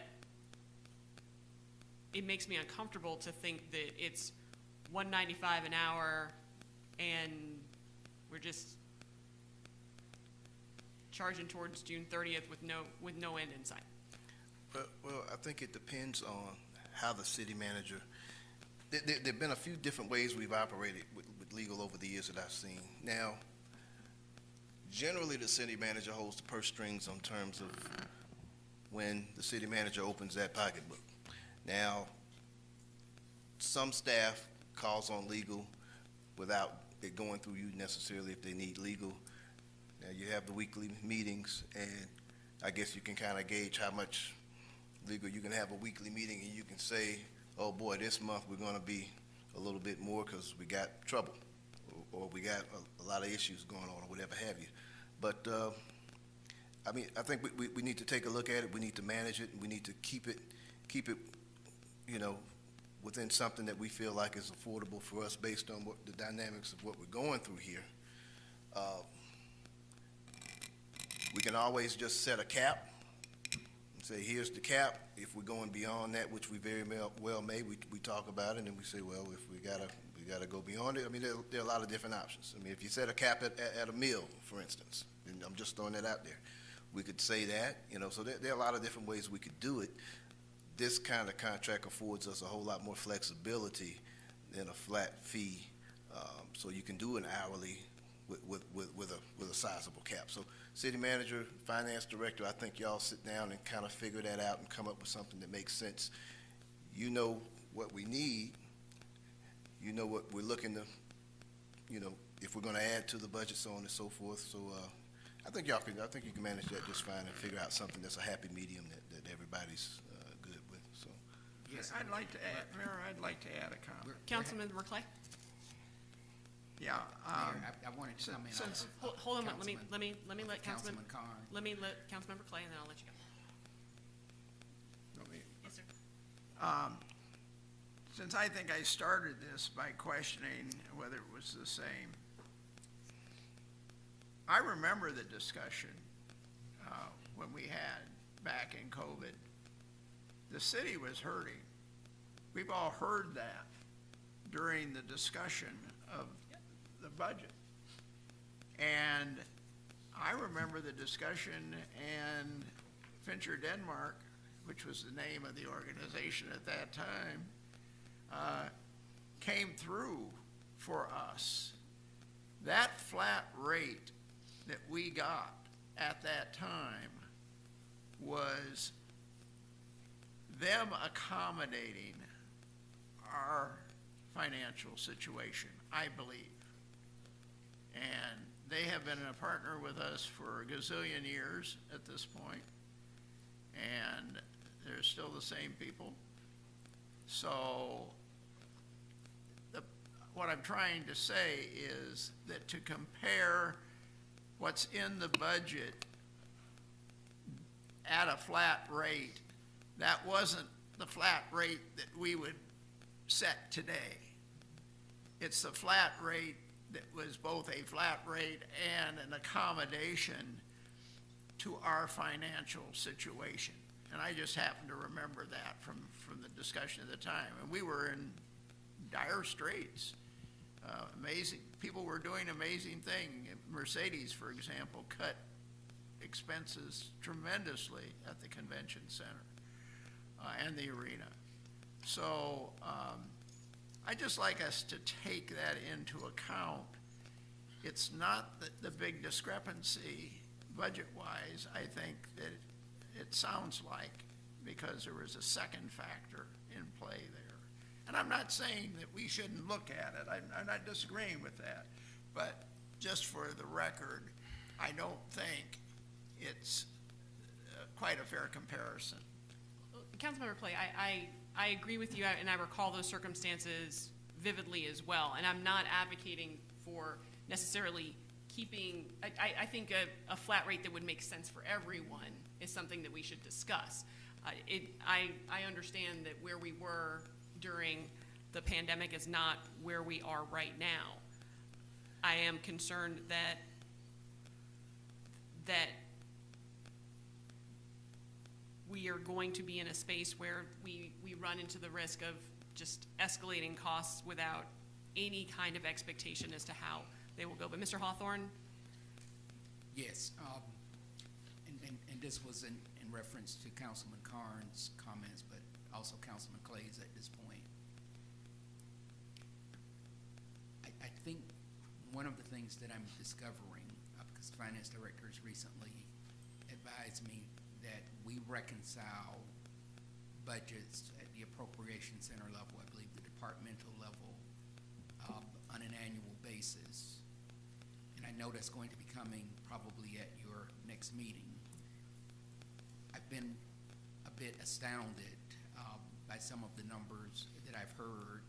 it makes me uncomfortable to think that it's $195 an hour and we're just charging towards June 30th with no end in sight. Well, I think it depends on how the city manager, there have been a few different ways we've operated with legal over the years that I've seen. Now, generally the city manager holds the purse strings in terms of when the city manager opens that pocketbook. Now, some staff calls on legal without it going through you necessarily if they need legal. Now, you have the weekly meetings, and I guess you can kind of gauge how much legal. You can have a weekly meeting and you can say, oh boy, this month we're going to be a little bit more because we got trouble or we got a lot of issues going on or whatever have you. But I mean, I think we need to take a look at it. We need to manage it. And we need to keep it, you know, within something that we feel like is affordable for us based on what the dynamics of what we're going through here. We can always just set a cap and say, here's the cap. If we're going beyond that, which we very well may, we talk about it, and then we say, well, if we gotta go beyond it. I mean, there are a lot of different options. I mean, if you set a cap at a mill, for instance, and I'm just throwing that out there, we could say that, so there are a lot of different ways we could do it. This kind of contract affords us a whole lot more flexibility than a flat fee, so you can do an hourly with a sizable cap. So city manager, finance director, I think y'all sit down and kind of figure that out and come up with something that makes sense. You know what we need, you know what we're looking to, if we're gonna add to the budget, so on and so forth. So I think you can manage that just fine and figure out something that's a happy medium that everybody's good with, so. Yes, I'd like to add, Mayor, I'd like to add a comment. Councilman Merkley? Yeah. Mayor, I wanted to come in. Since- Hold on, let me let Councilman Carn. let me let Councilmember Clay, and then I'll let you go. Yes, sir. Since I think I started this by questioning whether it was the same, I remember the discussion when we had back in COVID. The city was hurting. We've all heard that during the discussion of the budget. And I remember the discussion, and Fincher Denmark, which was the name of the organization at that time, came through for us. That flat rate that we got at that time was them accommodating our financial situation, I believe. And they have been a partner with us for a gazillion years at this point, and they're still the same people. So what I'm trying to say is that to compare what's in the budget at a flat rate, that wasn't the flat rate that we would set today. It's the flat rate that was both a flat rate and an accommodation to our financial situation. And I just happen to remember that from the discussion at the time. And we were in dire straits. Amazing. People were doing amazing things. Mercedes, for example, cut expenses tremendously at the convention center and the arena. So I just like us to take that into account. It's not the big discrepancy budget-wise, I think, that it sounds like, because there was a second factor in play there. And I'm not saying that we shouldn't look at it. I'm not disagreeing with that. But just for the record, I don't think it's quite a fair comparison. Councilmember Clay, I agree with you, and I recall those circumstances vividly as well. And I'm not advocating for necessarily keeping, I think a flat rate that would make sense for everyone is something that we should discuss. I understand that where we were during the pandemic is not where we are right now. I am concerned that we are going to be in a space where we run into the risk of just escalating costs without any kind of expectation as to how they will go. But Mr. Hawthorne? Yes, and this was in reference to Councilman Carn's comments, but also Councilman Clay's at this point. I think one of the things that I'm discovering, because the finance director has recently advised me that we reconcile budgets at the appropriation center level, I believe the departmental level, on an annual basis. And I know that's going to be coming probably at your next meeting. I've been a bit astounded by some of the numbers that I've heard,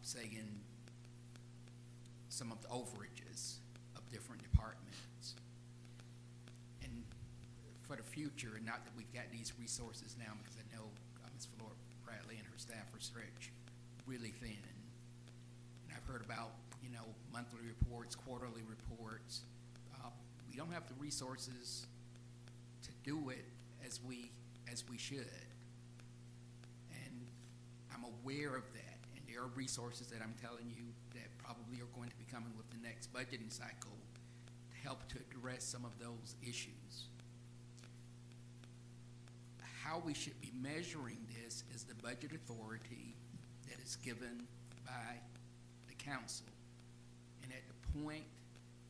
saying some of the overages of different departments. And for the future, and not that we've got these resources now, because I know Ms. Flora Bradley and her staff are stretched really thin. And I've heard about, monthly reports, quarterly reports. We don't have the resources to do it as we as we should. And I'm aware of that, and there are resources that I'm telling you that probably are going to be coming with the next budgeting cycle to help to address some of those issues. How we should be measuring this is the budget authority that is given by the council. And at the point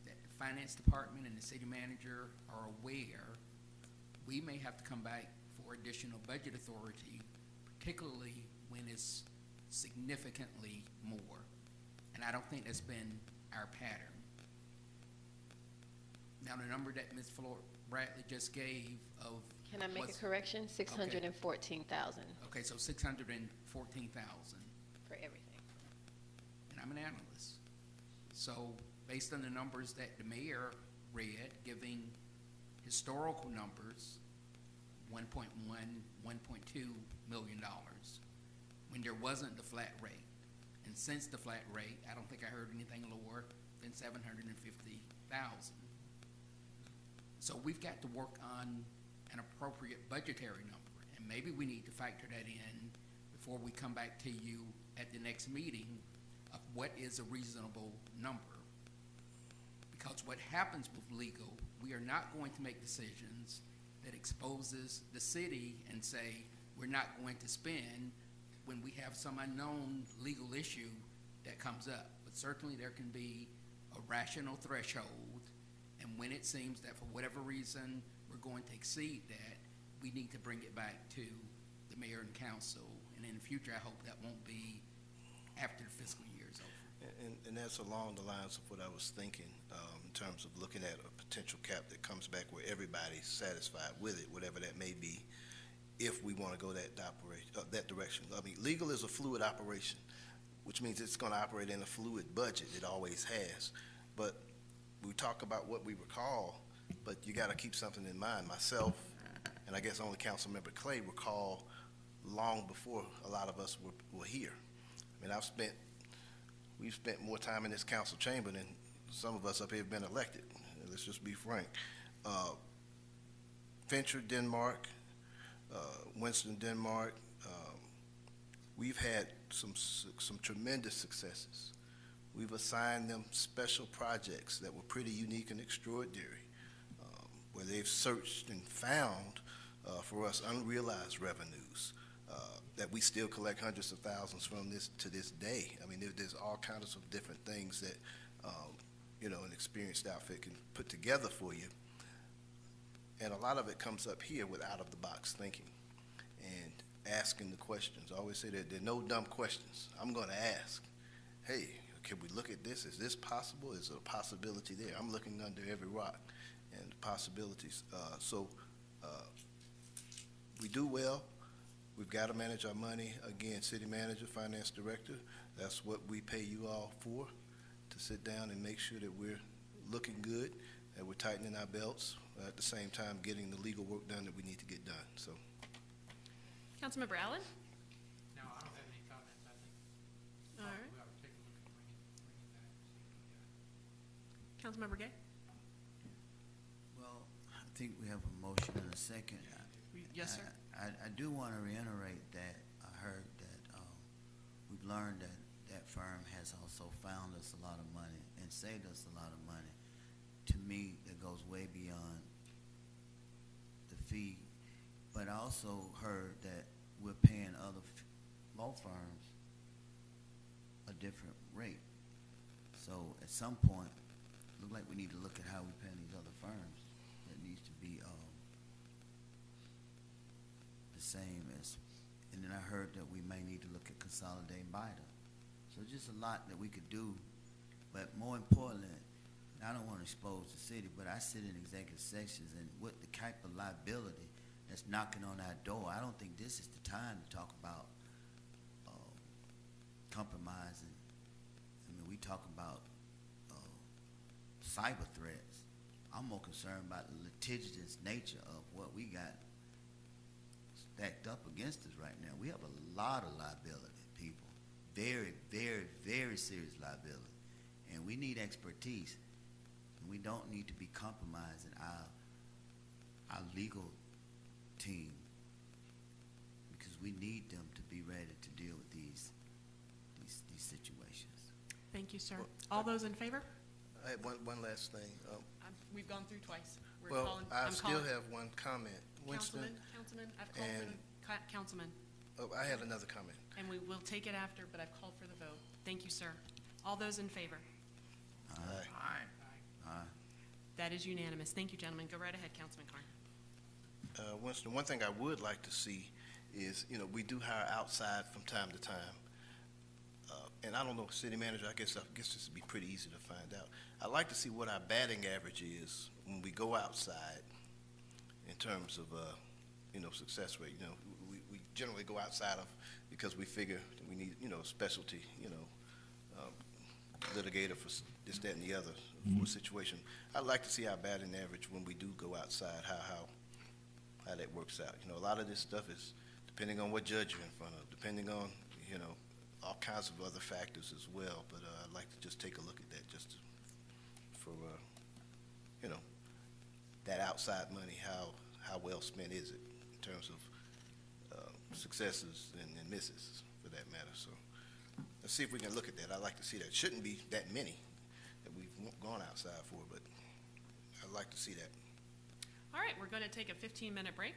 that the finance department and the city manager are aware, we may have to come back for additional budget authority, particularly when it's significantly more. And I don't think that's been our pattern. Now, the number that Ms. Bradley just gave of Can I make a correction? 614,000 okay, so 614,000. for everything. And I'm an analyst. So based on the numbers that the mayor read, giving historical numbers, 1.1, 1.2 million dollars, when there wasn't the flat rate. And since the flat rate, I don't think I heard anything lower than 750,000. So we've got to work on an appropriate budgetary number, and maybe we need to factor that in before we come back to you at the next meeting of what is a reasonable number. Because what happens with legal, we are not going to make decisions that exposes the city and say we're not going to spend when we have some unknown legal issue that comes up. But certainly there can be a rational threshold, and when it seems that for whatever reason we're going to exceed that, we need to bring it back to the mayor and council. And in the future, I hope that won't be after the fiscal year is over. And that's along the lines of what I was thinking, in terms of looking at a potential cap that comes back where everybody's satisfied with it, whatever that may be, if we want to go that direction. I mean, legal is a fluid operation, which means it's going to operate in a fluid budget. It always has. But we talk about what we recall, but you got to keep something in mind. Myself, and I guess only Councilmember Clay recall long before a lot of us were here. I mean, we've spent more time in this council chamber than some of us up here have been elected. Let's just be frank. Fincher, Denmark, Winston, Denmark, we've had some tremendous successes. We've assigned them special projects that were pretty unique and extraordinary, where they've searched and found for us unrealized revenues that we still collect hundreds of thousands from to this day. I mean, there's all kinds of different things that an experienced outfit can put together for you. And a lot of it comes up here with out-of-the-box thinking and asking the questions. I always say that there are no dumb questions. I'm going to ask, hey, can we look at this? Is this possible? Is there a possibility there? I'm looking under every rock and the possibilities. So we do well. We've got to manage our money. Again, city manager, finance director, that's what we pay you all for, to sit down and make sure that we're looking good, that we're tightening our belts, at the same time getting the legal work done that we need to get done. So, Councilmember Allen? No, I don't have any comments. I think All right. we ought to take a look at bringing it back and see what we got. Councilmember Gay? Well, I think we have a motion and a second. Yes, sir. I do want to reiterate that I heard that we've learned that that firm has also found us a lot of money and saved us a lot of money. To me, that goes way beyond the fee. But I also heard that we're paying other law firms a different rate. So at some point, it looks like we need to look at how we pay these other firms. That needs to be the same as, and then I heard that we may need to look at consolidating BIDA. So just a lot that we could do, but more importantly, I don't want to expose the city, but I sit in executive sessions, and with the type of liability that's knocking on our door, I don't think this is the time to talk about compromising. I mean, we talk about cyber threats. I'm more concerned about the litigious nature of what we got stacked up against us right now. We have a lot of liability, people. Very, very, very serious liability. And we need expertise. And we don't need to be compromising our legal team we need them to be ready to deal with these situations. Thank you, sir. All those in favor? I had one last thing. We've gone through twice. We're Well, calling- I I'm still calling- have one comment. Winston, Councilman, I've called for and- the, Councilman, oh, I had another comment. and we will take it after, but I've called for the vote. Thank you, sir. All those in favor? Aye. Aye. That is unanimous. Thank you, gentlemen. Go right ahead, Councilman Carn. Winston, one thing I would like to see is, we do hire outside from time to time. And I don't know, city manager, I guess this would be pretty easy to find out. I'd like to see what our batting average is when we go outside in terms of, success rate. We generally go outside because we figure that we need, a specialty, litigator for this, that, and the other for a situation. I'd like to see our batting average when we do go outside, how that works out. A lot of this stuff is depending on what judge you're in front of, depending on, all kinds of other factors as well. But I'd like to just take a look at that just for, that outside money, how well spent is it in terms of successes and misses for that matter. So let's see if we can look at that. I'd like to see that. It shouldn't be that many that we've gone outside for, but I'd like to see that. All right, we're going to take a 15-minute break.